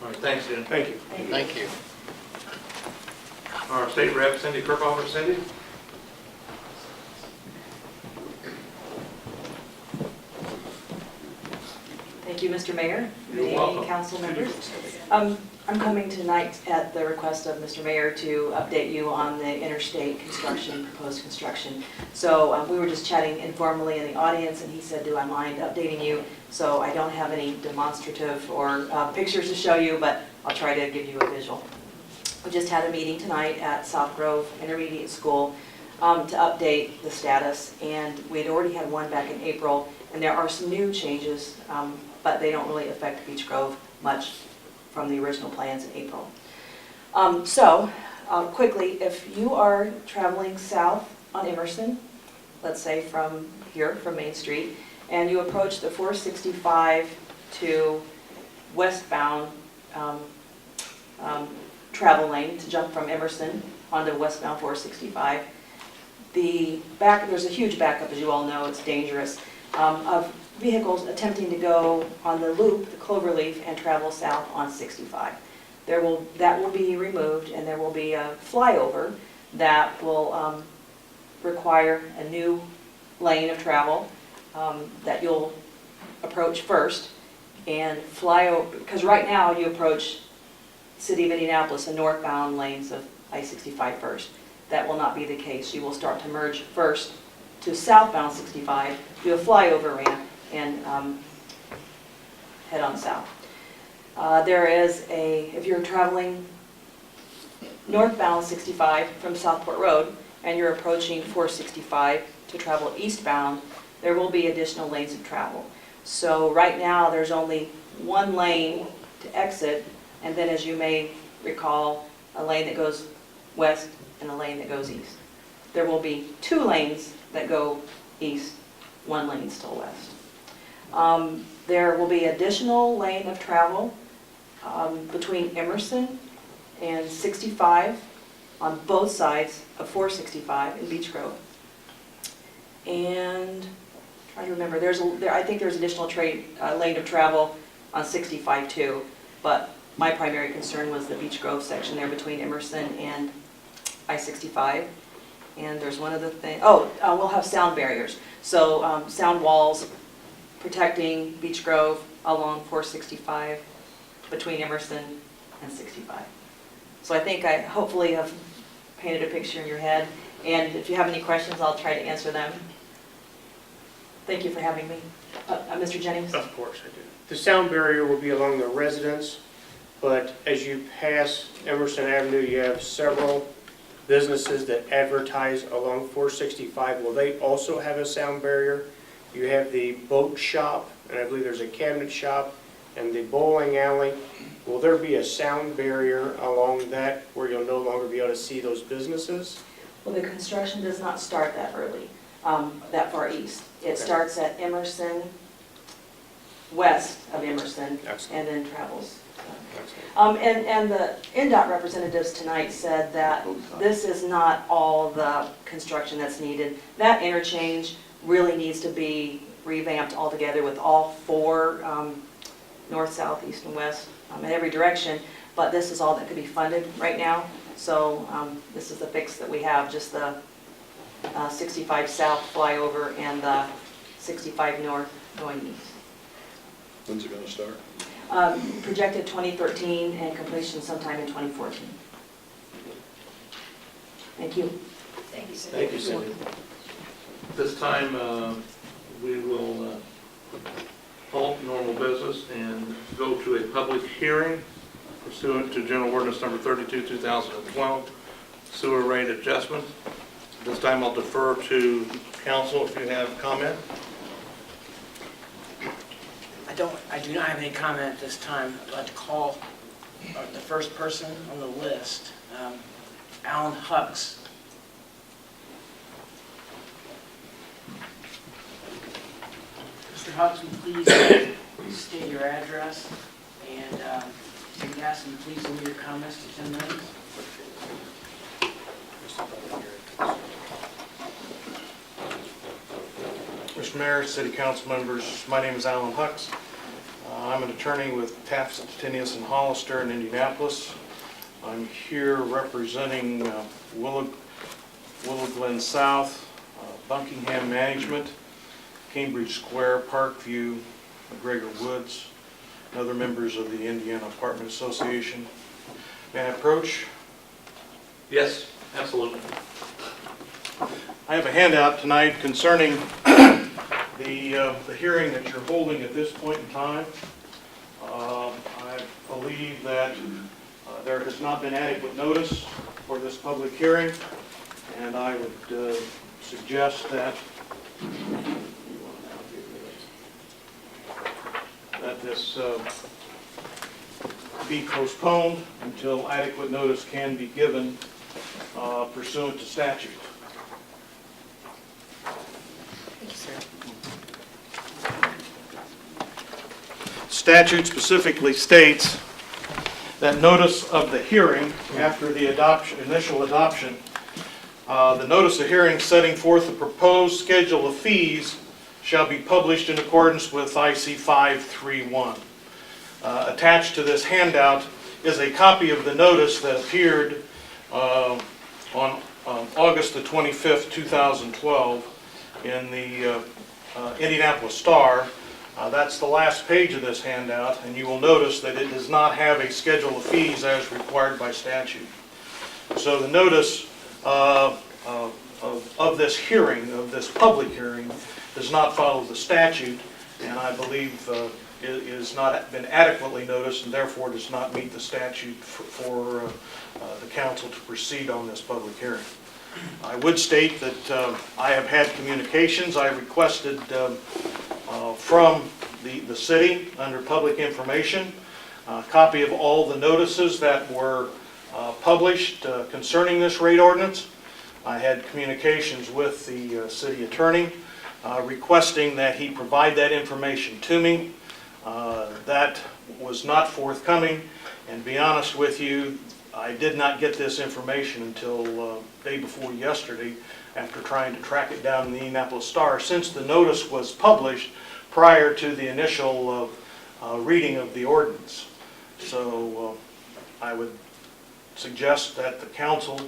All right, thanks, Jim. Thank you. Thank you. Our state rep, Cindy Kirkhofer. Cindy? Thank you, Mr. Mayor. You're Good welcome. evening, council members. I'm coming tonight at the request of Mr. Mayor to update you on the interstate construction, proposed construction. So we were just chatting informally in the audience, and he said, do I mind updating you? So I don't have any demonstrative or pictures to show you, but I'll try to give you a visual. We just had a meeting tonight at South Grove Intermediate School to update the status, and we had already had one back in April, and there are some new changes, but they don't really affect Beech Grove much from the original plans in April. Quickly, if you are traveling south on Emerson, let's say from here, from Main Street, and you approach the 465 to westbound travel lane to jump from Emerson onto westbound 465, there's a huge backup, as you all know, it's dangerous, of vehicles attempting to go on the loop, the Cloverleaf, and travel south on 65. That will be removed, and there will be a flyover that will require a new lane of travel that you'll approach first and fly over, because right now you approach City of Indianapolis and northbound lanes of I-65 first. That will not be the case. You will start to merge first to southbound 65, do a flyover ramp, and head on south. If you're traveling northbound 65 from Southport Road and you're approaching 465 to travel eastbound, there will be additional lanes of travel. So right now there's only one lane to exit, and then, as you may recall, a lane that goes west and a lane that goes east. There will be 2 lanes that go east, 1 lane still west. There will be additional lane of travel between Emerson and 65 on both sides of 465 in Beech Grove. And I'm trying to remember, I think there's additional lane of travel on 65 too, but my primary concern was the Beech Grove section there between Emerson and I-65. And there's one other thing, we'll have sound barriers. So sound walls protecting Beech Grove along 465 between Emerson and 65. So I think I hopefully have painted a picture in your head. And if you have any questions, I'll try to answer them. Thank you for having me. Mr. Jennings? Of course I do. The sound barrier will be along the residence, but as you pass Emerson Avenue, you have several businesses that advertise along 465. Will they also have a sound barrier? You have the boat shop, and I believe there's a cabinet shop, and the bowling alley. Will there be a sound barrier along that where you'll no longer be able to see those businesses? Well, the construction does not start that early, that far east. It starts at Emerson, west of Emerson, and then travels. And the NDOT representatives tonight said that this is not all the construction that's needed. That interchange really needs to be revamped altogether with all four, north, south, east, and west, in every direction. But this is all that could be funded right now. So this is the fix that we have, just the 65 south flyover and the 65 north going east. When's it going to start? Projected 2013 and completion sometime in 2014. Thank you. Thank you, sir. Thank you, Cindy. This time, we will halt normal business and go to a public hearing pursuant to General Ordinance Number 32, 2012, sewer rate adjustment. This time I'll defer to council if you have comment. I do not have any comment at this time. I'd like to call the first person on the list, Alan Hux. Mr. Hux, would you please state your address, and we ask you to please limit your comments to 10 minutes. Mr. Mayor, City Council members, my name is Alan Hux. I'm an attorney with Taft, Stettinius & Hollister in Indianapolis. I'm here representing Willow Glen South, Buckingham Management, Cambridge Square, Parkview, McGregor Woods, and other members of the Indiana Apartment Association. May I approach? Yes, absolutely. I have a handout tonight concerning the hearing that you're holding at this point in time. I believe that there has not been adequate notice for this public hearing, and I would suggest that this be postponed until adequate notice can be given pursuant to statute. Thank you, sir. Statute specifically states that notice of the hearing after the initial adoption, the notice of hearing setting forth the proposed schedule of fees shall be published in accordance with IC 531. Attached to this handout is a copy of the notice that appeared on August the 25th, 2012 in the Indianapolis Star. That's the last page of this handout, and you will notice that it does not have a schedule of fees as required by statute. So the notice of this hearing, of this public hearing, does not follow the statute, and I believe it has not been adequately noticed, and therefore does not meet the statute for the council to proceed on this public hearing. I would state that I have had communications. I requested from the city under public information a copy of all the notices that were published concerning this rate ordinance. I had communications with the city attorney requesting that he provide that information to me. That was not forthcoming, and to be honest with you, I did not get this information until day before yesterday after trying to track it down in the Indianapolis Star, since the notice was published prior to the initial reading of the ordinance. So I would suggest that the council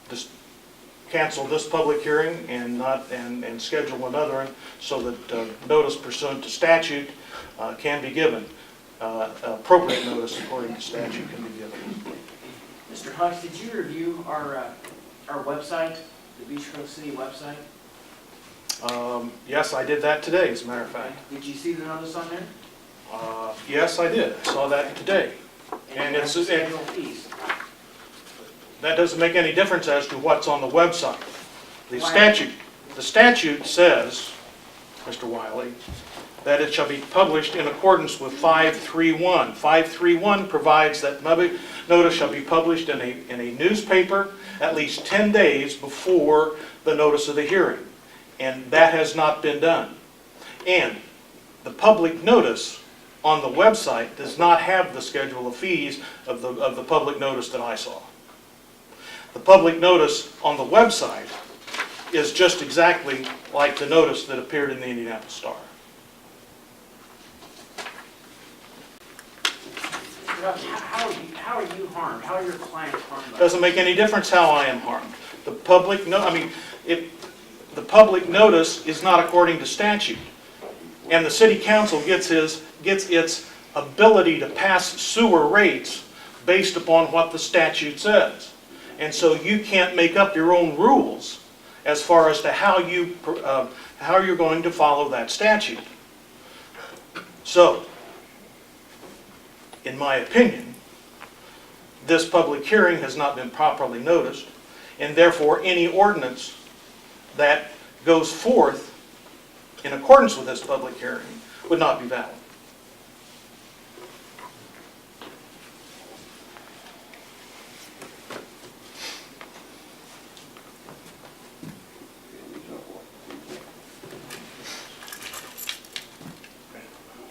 just cancel this public hearing and schedule another one so that notice pursuant to statute can be given. Appropriate notice according to statute can be given. Mr. Hux, did you review our website, the Beech Grove City website? Yes, I did that today, as a matter of fact. Did you see the notice on there? Yes, I did. I saw that today. And it's, annual fees. that doesn't make any difference as to what's on the website. The Why? statute says, Mr. Wiley, that it shall be published in accordance with 531. 531 provides that notice shall be published in a newspaper at least 10 days before the notice of the hearing. And that has not been done. And the public notice on the website does not have the schedule of fees of the public notice that I saw. The public notice on the website is just exactly like the notice that appeared in the Indianapolis Star. How are you harmed? How are your clients harmed? Doesn't make any difference how I am harmed. The public the public notice is not according to statute. And the city council gets its ability to pass sewer rates based upon what the statute says. And so you can't make up your own rules as far as to how you're going to follow that statute. So, in my opinion, this public hearing has not been properly noticed, and therefore any ordinance that goes forth in accordance with this public hearing would not be valid.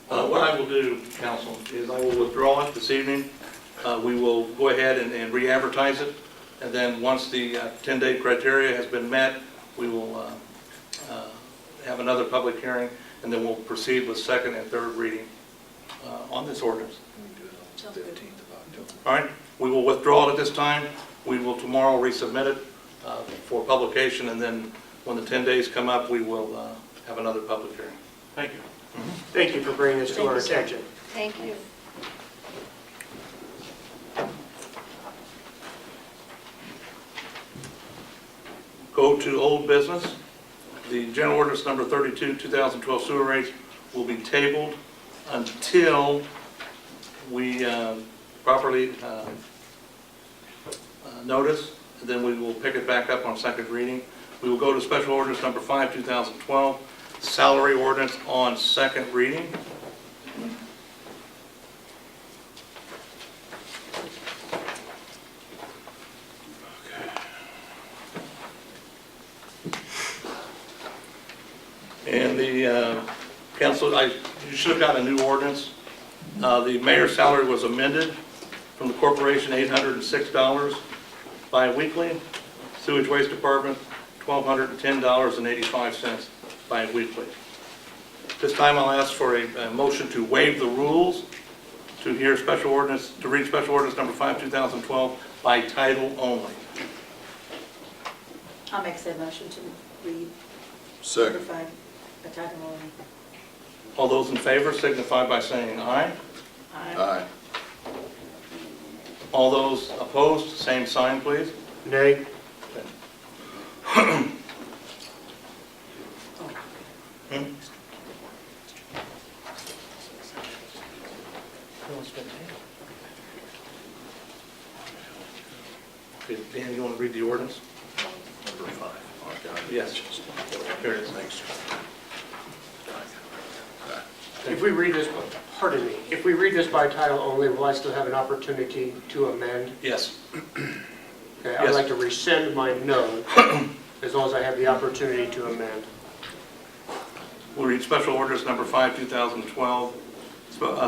What I will do, council, is I will withdraw it this evening. We will go ahead and re-advertise it, and then once the 10-day criteria has been met, we will have another public hearing, and then we'll proceed with second and third reading on this ordinance. All right, we will withdraw it at this time. We will tomorrow resubmit it for publication, and then when the 10 days come up, we will have another public hearing. Thank you. Thank you for bringing this to our attention. Thank you. Go to old business. The general ordinance number 32, 2012 sewer rates will be tabled until we properly notice, and then we will pick it back up on second reading. We will go to special ordinance number 5, 2012, salary ordinance on second reading. And the council, you should have got a new ordinance. The mayor's salary was amended from the corporation, $806 bi-weekly. Sewage waste department, $1,210.85 bi-weekly. This time I'll ask for a motion to waive the rules to hear special ordinance, to read special ordinance number 5, 2012 by title only. I'll make said motion to read. Second. Number 5, by title only. All those in favor signify by saying aye. Aye. All those opposed, same sign, please. Nay. Okay, Dan, you want to read the ordinance? Number 5. Yes. Here it is. Thanks. If we read this, pardon me, if we read this by title only, will I still have an opportunity to amend? Yes. Okay, I'd like to rescind my no, as long as I have the opportunity to amend. We'll read special ordinance number 5, 2012,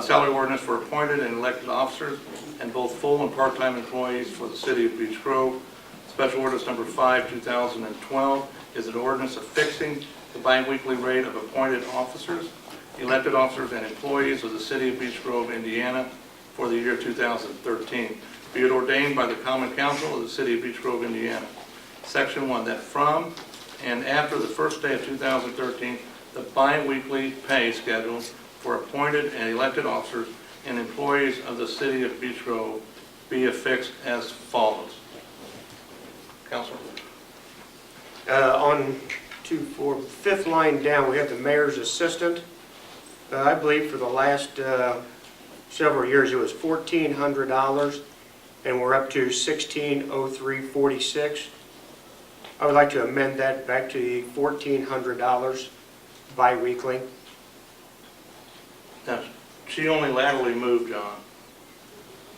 salary ordinance for appointed and elected officers and both full and part-time employees for the city of Beech Grove. Special ordinance number 5, 2012 is an ordinance affixing the bi-weekly rate of appointed officers, elected officers, and employees of the city of Beech Grove, Indiana for the year 2013. Be it ordained by the Common Council of the city of Beech Grove, Indiana. Section 1, that from and after the first day of 2013, the bi-weekly pay schedule for appointed and elected officers and employees of the city of Beech Grove be affixed as follows. Councilor. For the fifth line down, we have the mayor's assistant. I believe for the last several years, it was $1,400, and we're up to $1,603.46. I would like to amend that back to the $1,400 bi-weekly. Now, she only laterally moved, John.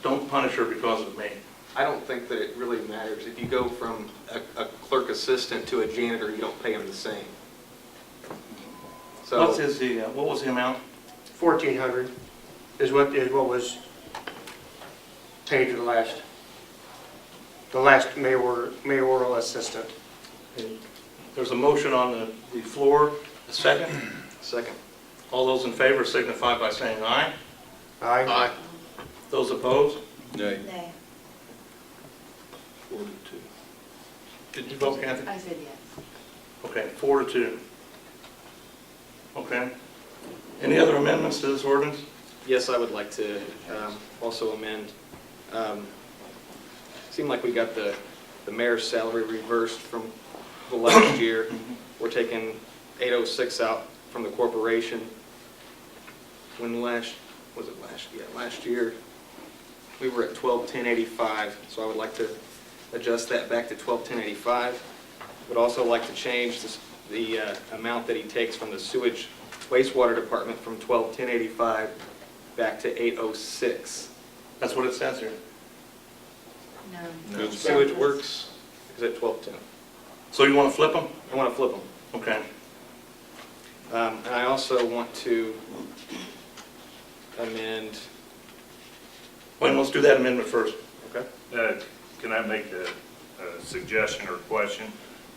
Don't punish her because of me. I don't think that it really matters. If you go from a clerk assistant to a janitor, you don't pay them the same. So What was the amount? $1,400 is what was paid to the last mayoral assistant. There's a motion on the floor. A second? Second. All those in favor signify by saying aye. Aye. Aye. Those opposed? Nay. Nay. 4 to 2. Did you vote, Kathy? I said yes. Okay, 4 to 2. Okay. Any other amendments to this ordinance? Yes, I would like to also amend. Seemed like we got the mayor's salary reversed from the last year. We're taking 806 out from the corporation. Last year we were at 121085, so I would like to adjust that back to 121085. Would also like to change the amount that he takes from the sewage wastewater department from 121085 back to 806. That's what it says here. No. Sewage works is at 1210. So you want to flip them? I want to flip them. Okay. And I also want to amend. Well, let's do that amendment first. Okay. Can I make a suggestion or question?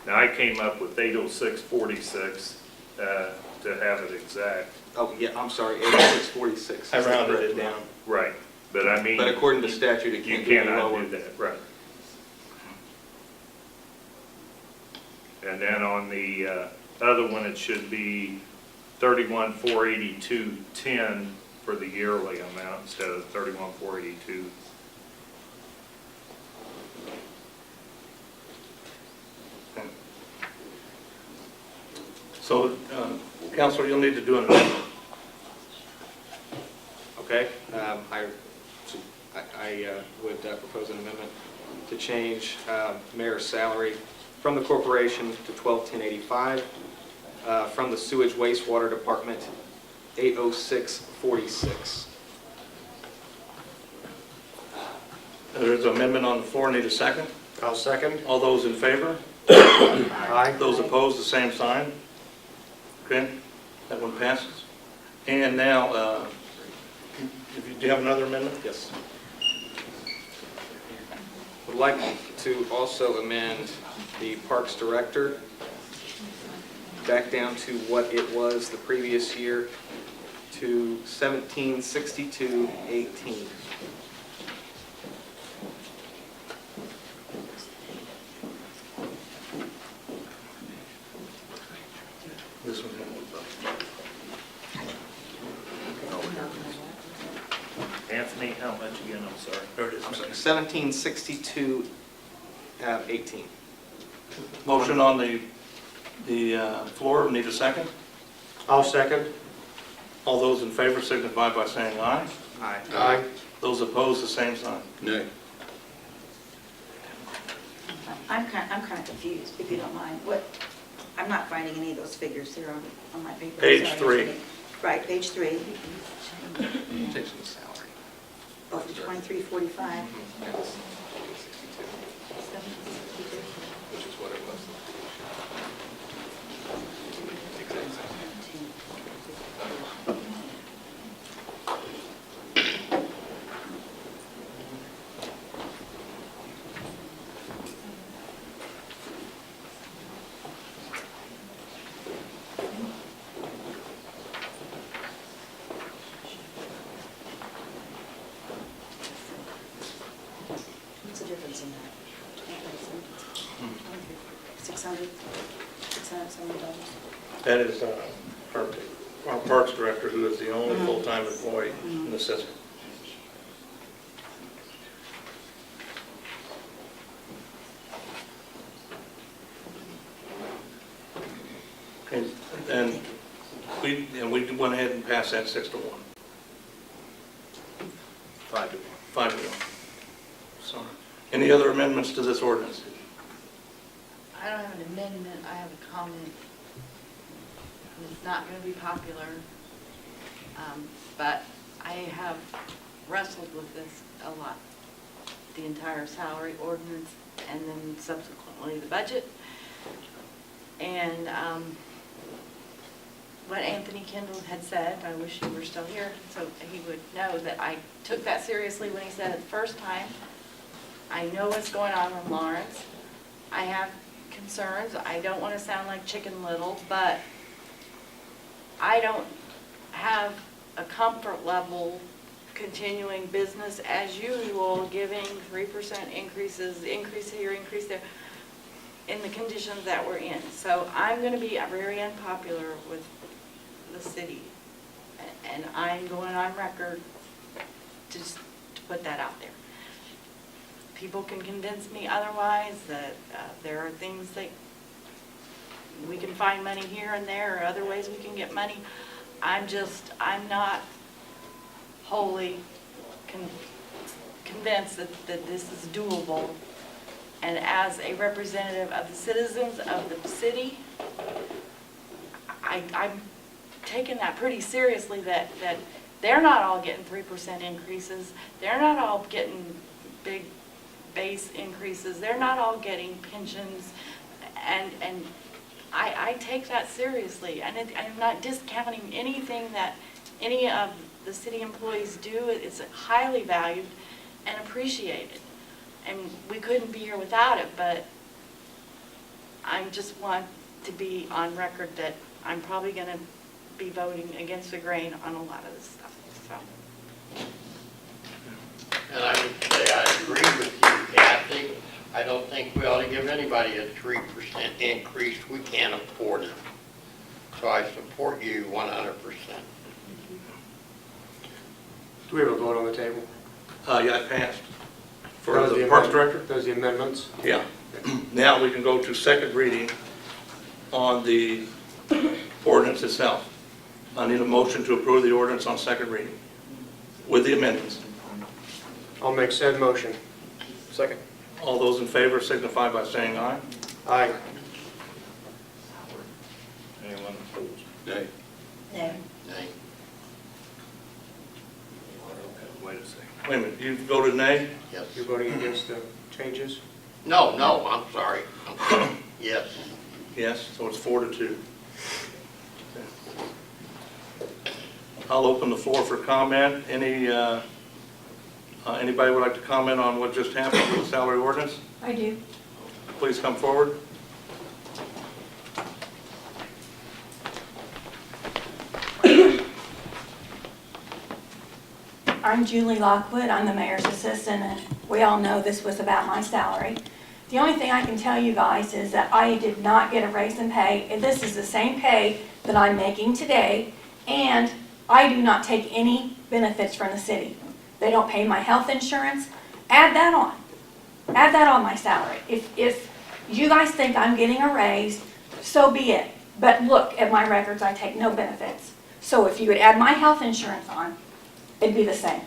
Now, I came up with 806.46 to have it exact. Oh, yeah, I'm sorry, 806.46. I rounded it down. Right, but I mean. But according to statute, it You can't be any cannot lower. do that, right. And then on the other one, it should be 31,482.10 for the yearly amount instead of 31,482. So, Counselor, you'll need to do an amendment. Okay, I would propose an amendment to change mayor's salary from the corporation to 121085, from the sewage wastewater department 806.46. There's an amendment on the floor. Need a second? I'll second. All those in favor? Aye. Those opposed, the same sign. Okay, that one passes. And now, do you have another amendment? Yes. Would like to also amend the Parks Director back down to what it was the previous year to 1762.18. This one. Anthony, how much again? I'm sorry. There it is. I'm sorry, 1762.18. Motion on the floor. Need a second? I'll second. All those in favor signify by saying aye. Aye. Aye. Those opposed, the same sign. Nay. I'm kind of confused, if you don't mind. I'm not finding any of those figures here on my paper. Page Sorry. 3. Right, page 3. Takes the salary. Oh, for 2345. Yes. 62, which is what it was. What's the difference That is our Parks Director, who is the only full-time employee in the system. And we went ahead and passed that 6-1. 5-1. 5-1. Sorry. Any other amendments to this ordinance? I don't have an amendment, I have a comment. It's not going to be popular, but I have wrestled with this a lot. The entire salary ordinance and then subsequently the budget. And what Anthony Kendall had said, I wish he were still here so he would know that I took that seriously when he said it the first time. I know what's going on in Lawrence. I have concerns. I don't want to sound like Chicken Little, but I don't have a comfort level continuing business as usual, giving 3% increases, increase here, increase there, in the conditions that we're in. So I'm going to be very unpopular with the city, and I'm going on record just to put that out there. People can convince me otherwise, that there are things that we can find money here and there, or other ways we can get money. I'm not wholly convinced that this is doable. And as a representative of the citizens of the city, I'm taking that pretty seriously, that they're not all getting 3% increases. They're not all getting big base increases. They're not all getting pensions. And I take that seriously. And I'm not discounting anything that any of the city employees do. It's highly valued and appreciated. And we couldn't be here without it, but I just want to be on record that I'm probably going to be voting against the grain on a lot of this stuff. So. And I would say I agree with you, Kathy. I don't think we ought to give anybody a 3% increase. We can't afford it. So I support you 100%. Do we have a vote on the table? Yeah, it passed. For the Parks Director? Those are the amendments? Yeah. Now we can go to second reading on the ordinance itself. I need a motion to approve the ordinance on second reading with the amendments. I'll make said motion. Second. All those in favor signify by saying aye. Aye. Anyone opposed? Nay. No. Nay. Wait a second. Wait a minute, you voted nay? Yes. You're voting against the changes? No, I'm sorry. Yes. Yes, so it's 4-2. I'll open the floor for comment. Anybody would like to comment on what just happened with the salary ordinance? I do. Please come forward. I'm Julie Lockwood, I'm the mayor's assistant, and we all know this was about my salary. The only thing I can tell you guys is that I did not get a raise in pay, and this is the same pay that I'm making today, and I do not take any benefits from the city. They don't pay my health insurance. Add that on. Add that on my salary. If you guys think I'm getting a raise, so be it. But look at my records, I take no benefits. So if you would add my health insurance on, it'd be the same.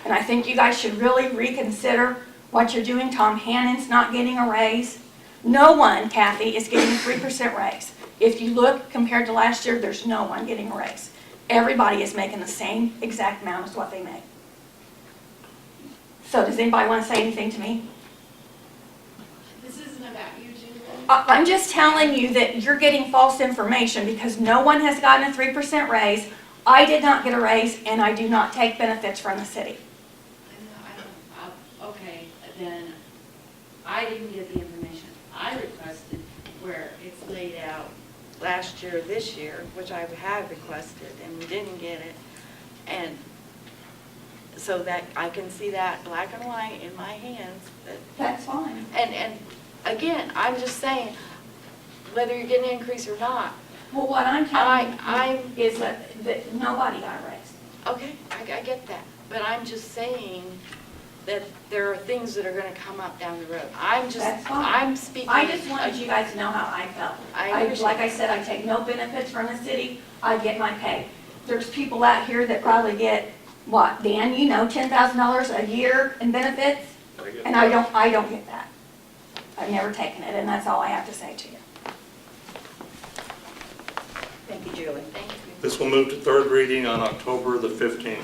And I think you guys should really reconsider what you're doing. Tom Hannon's not getting a raise. No one, Kathy, is getting a 3% raise. If you look compared to last year, there's no one getting a raise. Everybody is making the same exact amount as what they make. So does anybody want to say anything to me? This isn't about you, Julie. I'm just telling you that you're getting false information because no one has gotten a 3% raise. I did not get a raise, and I do not take benefits from the city. Okay, then I didn't get the information I requested where it's laid out last year, this year, which I had requested, and we didn't get it. And so that I can see that black and white in my hands. That's fine. And again, I'm just saying, whether you get an increase or not. Well, what I'm telling I'm, you is that nobody got a raise. okay, I get that, but I'm just saying that there are things that are gonna come up down the road. That's fine. I'm speaking. I just wanted you guys to know how I felt. Like I said, I take no benefits from the city, I get my pay. There's people out here that probably get, what, Dan, you know, $10,000 a year in benefits? And I don't get that. I've never taken it, and that's all I have to say to you. Thank you, Julie. Thank you. This will move to third reading on October the 15th.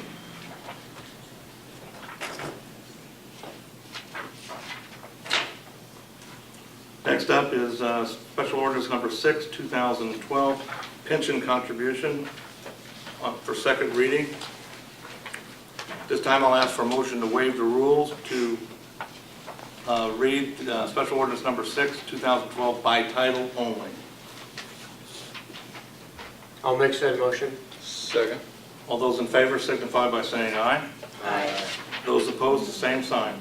Next up is Special Ordinance Number 6, 2012, pension contribution for second reading. This time I'll ask for a motion to waive the rules to read Special Ordinance Number 6, 2012 by title only. I'll make said motion. Second. All those in favor signify by saying aye. Aye. Those opposed, the same sign.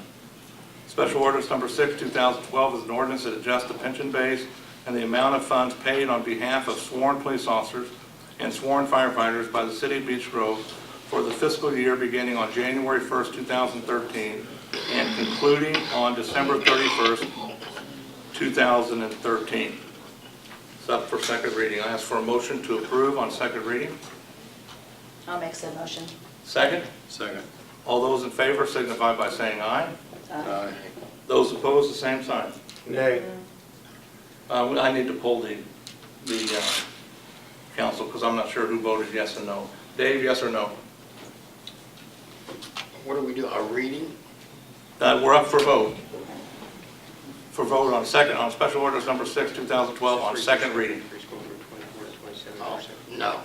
Special Ordinance Number 6, 2012 is an ordinance that adjusts the pension base and the amount of funds paid on behalf of sworn police officers and sworn firefighters by the City of Beech Grove for the fiscal year beginning on January 1st, 2013 and concluding on December 31st, 2013. It's up for second reading. I ask for a motion to approve on second reading. I'll make said motion. Second? Second. All those in favor signify by saying aye. Aye. Those opposed, the same sign. Nay. I need to pull the council because I'm not sure who voted yes and no. Dave, yes or no? What do we do, a reading? We're up for vote. For vote on Special Ordinance Number 6, 2012 on second reading. Oh, no.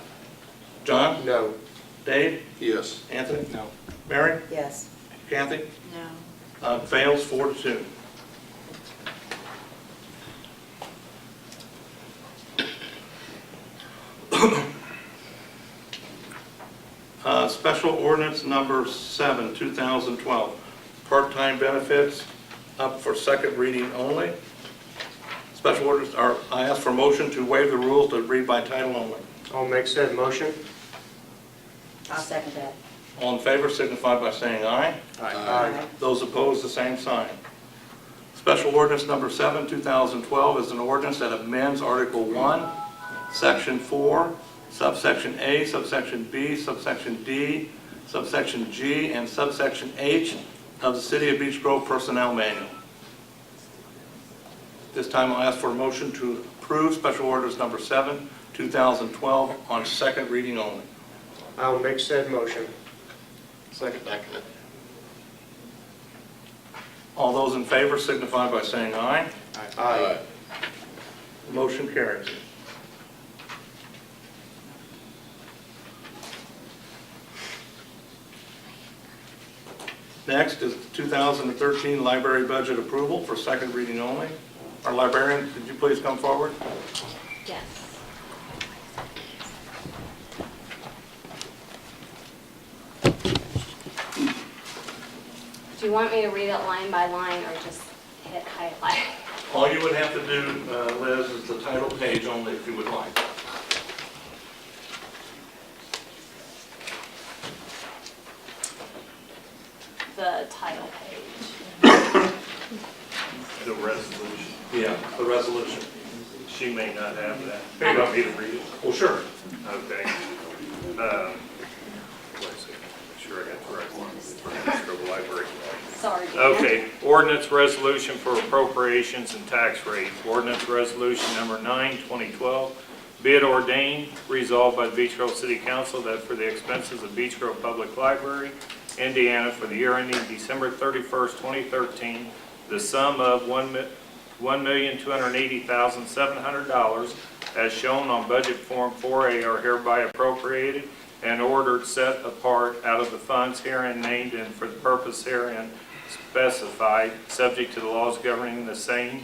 John? No. Dave? Yes. Anthony? No. Mary? Yes. Kathy? No. Fails 4-2. Special Ordinance Number 7, 2012, part-time benefits, up for second reading only. Special ordinance, I ask for motion to waive the rules to read by title only. I'll make said motion. I'll second that. All in favor signify by saying aye. Aye. Those opposed, the same sign. Special Ordinance Number 7, 2012 is an ordinance that amends Article 1, Section 4, Subsection A, Subsection B, Subsection D, Subsection G, and Subsection H of the City of Beech Grove Personnel Manual. This time I'll ask for a motion to approve Special Ordinance Number 7, 2012 on second reading only. I'll make said motion. Second. All those in favor signify by saying aye. Aye. Motion carries. Next is 2013 library budget approval for second reading only. Our librarian, could you please come forward? Yes. Do you want me to read it line by line or just hit highlight? All you would have to do, Liz, is the title page only if you would like. The title page. The resolution. Yeah, the resolution. She may not have that. Do you want me to read it? Well, sure. Okay. Wait a second, make sure I got the right one. For the library. Sorry. Dan. Okay, ordinance resolution for appropriations and tax rate. Ordinance resolution number 9, 2012. Be it ordained, resolved by the Beech Grove City Council that for the expenses of Beech Grove Public Library, Indiana, for the year ending December 31st, 2013, the sum of $1,280,700 as shown on budget form 4A are hereby appropriated and ordered set apart out of the funds herein named and for the purpose herein specified, subject to the laws governing the same.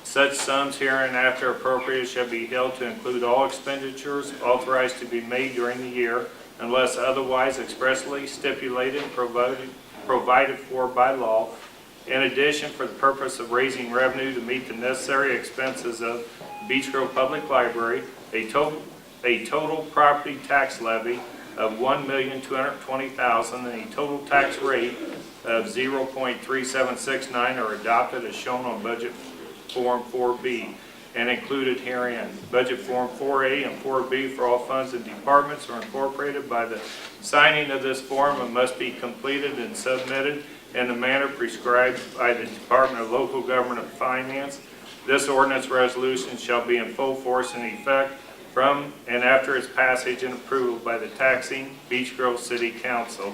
Such sums hereinafter appropriated shall be held to include all expenditures authorized to be made during the year unless otherwise expressly stipulated and provided for by law, In addition, for the purpose of raising revenue to meet the necessary expenses of Beech Grove Public Library, a total property tax levy of $1,220,000 and a total tax rate of 0.3769 are adopted as shown on Budget Form 4B and included herein. Budget Form 4A and 4B for all funds and departments are incorporated by the signing of this form and must be completed and submitted in the manner prescribed by the Department of Local Government and Finance. This ordinance resolution shall be in full force and effect from and after its passage and approval by the taxing Beech Grove City Council.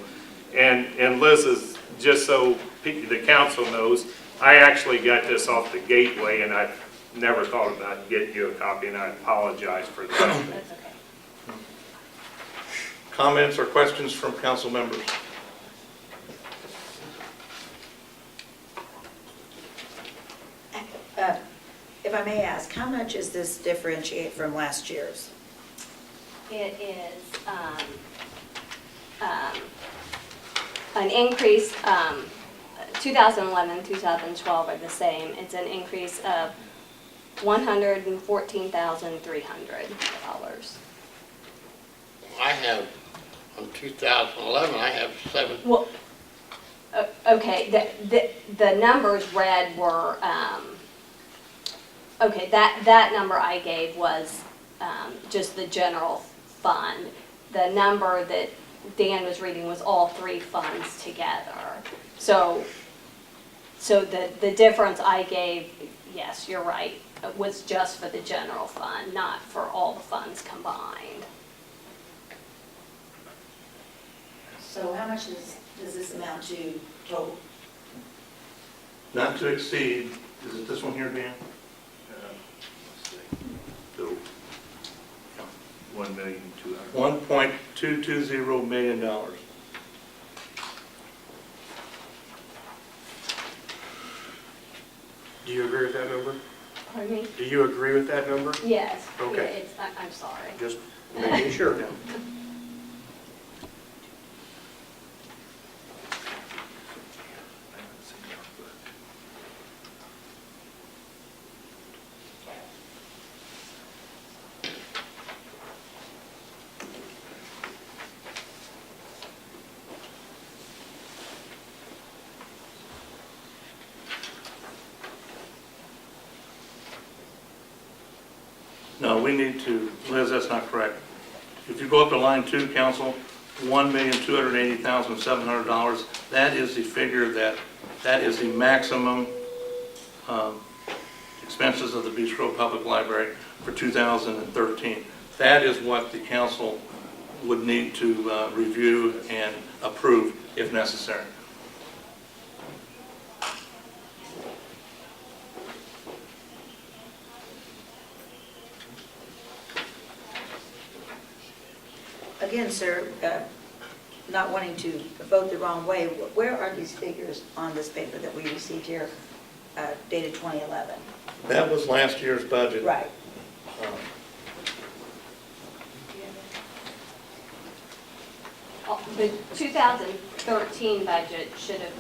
And Liz, is just so the council knows, I actually got this off the Gateway, and I never thought about getting you a copy, and I apologize for that. That's okay. Comments or questions from council members? If I may ask, how much is this differentiate from last year's? It is an increase, 2011 and 2012 are the same. It's an increase of $114,300. I have, on 2011, I have 7. Well, okay, the numbers read were, okay, that number I gave was just the general fund. The number that Dan was reading was all three funds together. So the difference I gave, yes, you're right, was just for the general fund, not for all the funds combined. So how much does this amount to total? Not to exceed, is it this one here, Dan? So, $1,200,000. $1.220 million. Do you agree with that number? Pardon me? Do you agree with that number? Yes. Okay. Yeah, I'm sorry. Just making sure now. No, we need to, Liz, that's not correct. If you go up to line 2, council, $1,280,700, that is the figure that is the maximum expenses of the Beech Grove Public Library for 2013. That is what the council would need to review and approve if necessary. Again, sir, not wanting to vote the wrong way, where are these figures on this paper that we received here dated 2011? That was last year's budget. Right. The 2013 budget should have,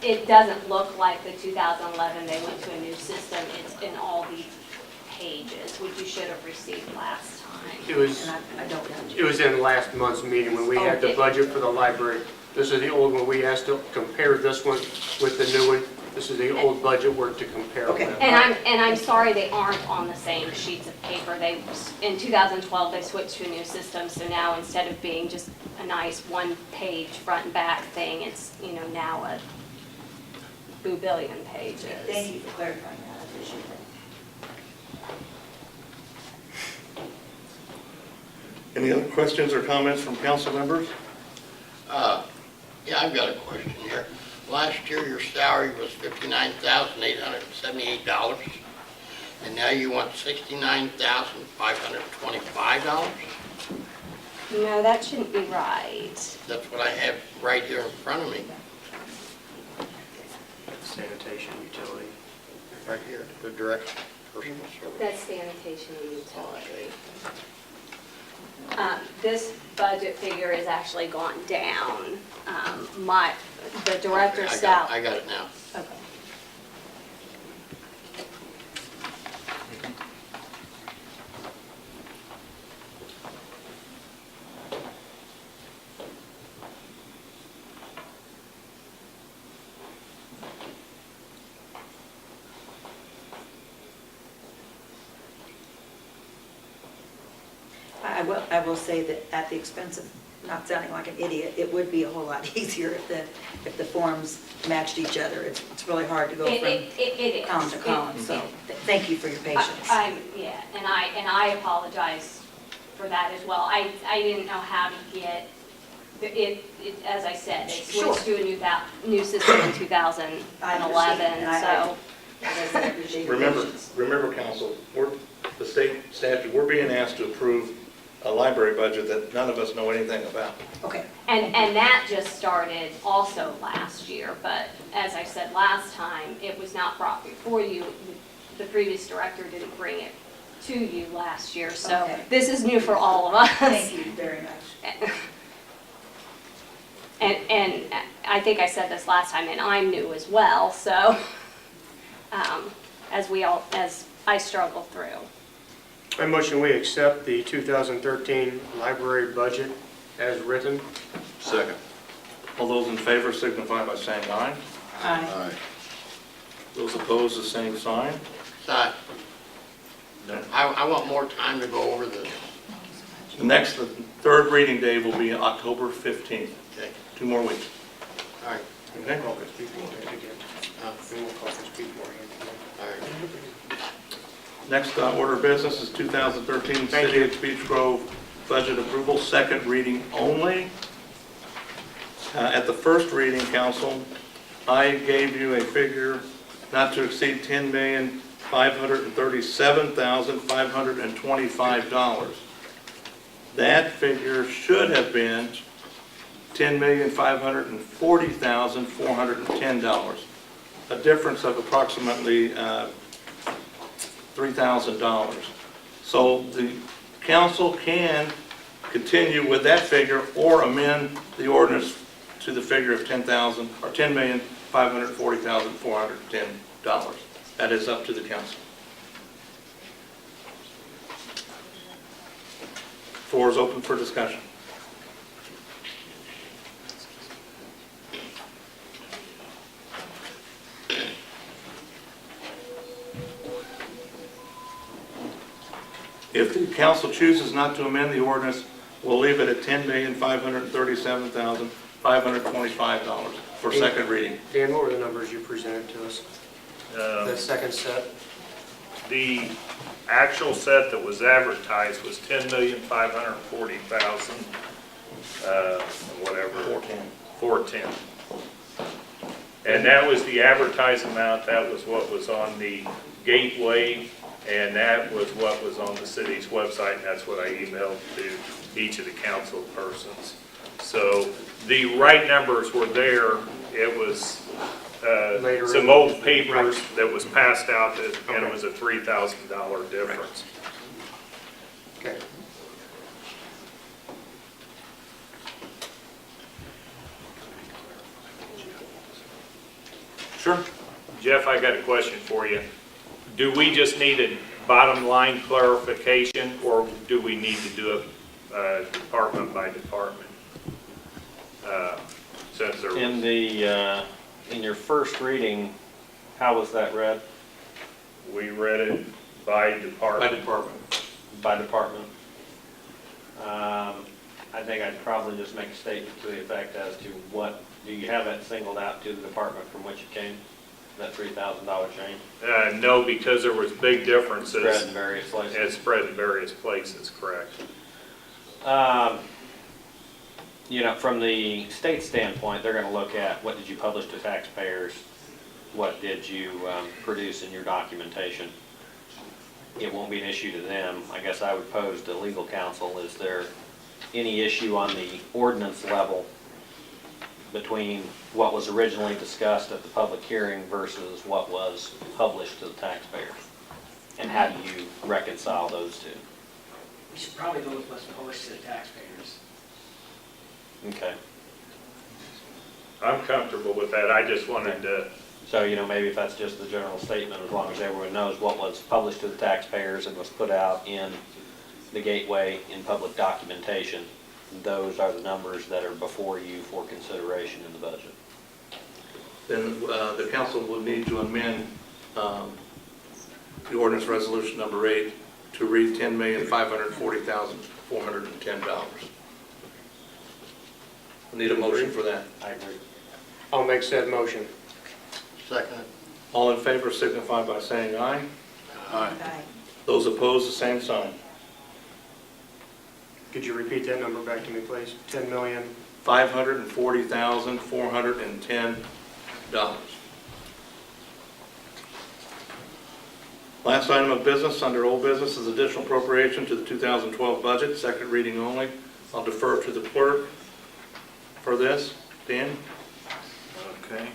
it doesn't look like the 2011, they went to a new system. It's in all these pages, which you should have received last time. It was, And I don't know. it was in last month's meeting when we had the budget for the library. This is the old one. We asked to compare this one with the new one. This is the old budget work to compare Okay. them. And I'm sorry they aren't on the same sheets of paper. In 2012, they switched to a new system, so now instead of being just a nice one-page front and back thing, it's, now a boobillion pages. Thank you for clarifying that, I appreciate it. Any other questions or comments from council members? Yeah, I've got a question here. Last year, your salary was $59,878, and now you want $69,525? No, that shouldn't be right. That's what I have right here in front of me, Sanitation, utility. right here, the direct personal service. That's sanitation and utility. This budget figure has actually gone down. The director's salary. I got it now. Okay. I will say that at the expense of not sounding like an idiot, it would be a whole lot easier if the forms matched each other. It's really hard to go It from is. column to column, so thank you for your patience. Yeah, and I apologize for that as well. I didn't know how to get, as I said, they switched to a new system in 2011, so. Remember, council, the state statute, we're being asked to approve a library budget that none of us know anything about. Okay. And that just started also last year, but as I said last time, it was not brought before you. The previous director didn't bring it to you last year, so Okay. this is new for all of us. Thank you very much. And I think I said this last time, and I'm new as well, so as I struggle through. I motion we accept the 2013 library budget as written. Second. All those in favor signify by saying aye. Aye. Those opposed, the same sign. So, I want more time to go over this. The third reading day will be October 15th. Okay. 2 more weeks. All right. Okay? We'll call this beforehand again. And we'll call this beforehand again. All right. Next order of business is 2013 Thank City you. of Beech Grove budget approval, second reading only. At the first reading, council, I gave you a figure not to exceed $10,537,525. That figure should have been $10,540,410, a difference of approximately $3,000. So the council can continue with that figure or amend the ordinance to the figure of $10,540,410. That is up to the council. Floor is open for discussion. If the council chooses not to amend the ordinance, we'll leave it at $10,537,525 for second reading. Dan, what were the numbers you presented to us? The second set? The actual set that was advertised was $10,540,000, whatever. 410. And that was the advertised amount, that was what was on the gateway, and that was what was on the city's website, and that's what I emailed to each of the council persons. So the right numbers were there. It was some old papers that was passed out, and it was a $3,000 difference. Okay. Sure. Jeff, I got a question for you. Do we just need a bottom line clarification, or do we need to do it department by department? Since there In the, in your first reading, how was that read? we read it by department. By department. I think I'd probably just make a statement to the effect as to what, do you have that singled out to the department from which it came? That $3,000 change? No, because there was big differences. Spread in various places. It's spread in various places, correct. You know, from the state standpoint, they're going to look at what did you publish to taxpayers, what did you produce in your documentation. It won't be an issue to them. I guess I would pose to legal counsel, is there any issue on the ordinance level between what was originally discussed at the public hearing versus what was published to the taxpayers? And how do you reconcile those two? we should probably go with what's published to the taxpayers. Okay. I'm comfortable with that. I just wanted to, So, maybe if that's just the general statement, as long as everyone knows what was published to the taxpayers and was put out in the gateway in public documentation, those are the numbers that are before you for consideration in the budget. Then the council will need to amend the ordinance resolution number 8 to read $10,540,410. I need a motion for that. I agree. I'll make said motion. Second. All in favor signify by saying aye. Aye. Those opposed, the same sign. Could you repeat that number back to me, please? 10 million. $540,410. Last item of business under old business is additional appropriation to the 2012 budget, second reading only. I'll defer to the clerk for this. Dan? okay.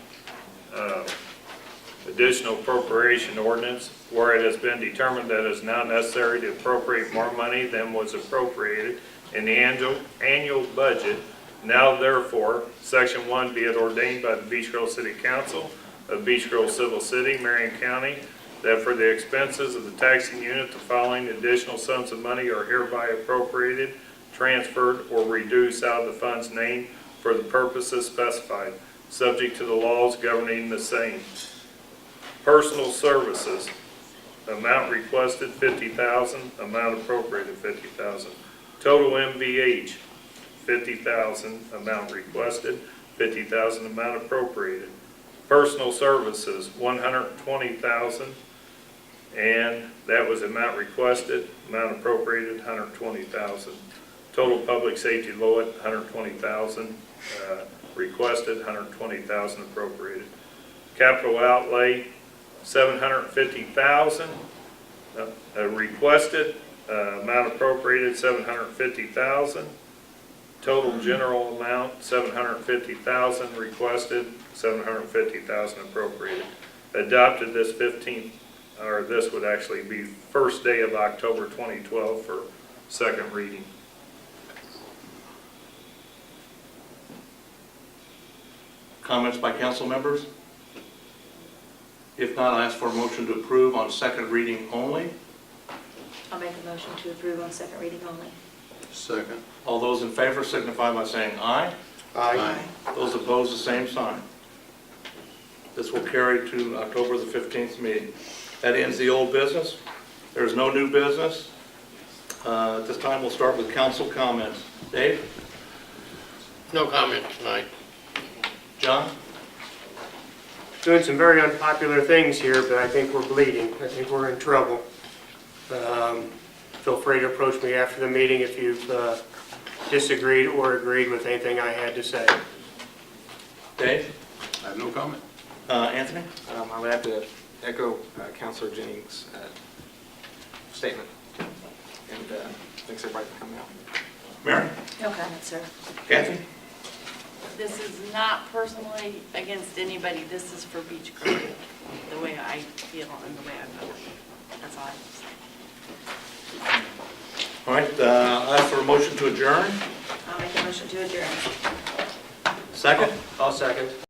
Additional appropriation ordinance, where it has been determined that it is now necessary to appropriate more money than was appropriated in the annual budget. Now therefore, Section 1, be it ordained by the Beech Grove City Council of Beech Grove Civil City, Marion County, that for the expenses of the taxing unit, the following additional sums of money are hereby appropriated, transferred, or reduced out of the funds named for the purposes specified, subject to the laws governing the same. Personal services, amount requested $50,000, amount appropriated $50,000. Total MVH, $50,000, amount requested $50,000, amount appropriated. Personal services, $120,000, and that was amount requested, amount appropriated $120,000. Total public safety Lowit, $120,000, requested $120,000, appropriated. Capital outlay, $750,000, requested, amount appropriated $750,000. Total general amount $750,000, requested $750,000, appropriated. Adopted this 15th, or this would actually be first day of October 2012 for second reading. Comments by council members? If not, I ask for a motion to approve on second reading only. I'll make a motion to approve on second reading only. Second. All those in favor signify by saying aye. Aye. Those opposed, the same sign. This will carry to October the 15th meeting. That ends the old business. There's no new business. At this time, we'll start with council comments. Dave? No comment tonight. John? Doing some very unpopular things here, but I think we're bleeding. I think we're in trouble. Feel free to approach me after the meeting if you've disagreed or agreed with anything I had to say. Dave? I have no comment. Anthony? I would have to echo Councilor Jennings' statement, and thanks everybody for coming out. Mary? No comment, sir. Kathy? This is not personally against anybody, this is for Beech Grove, the way I feel and the way I vote. That's all I have to say. All right, I ask for a motion to adjourn. I'll make a motion to adjourn. Second? I'll second.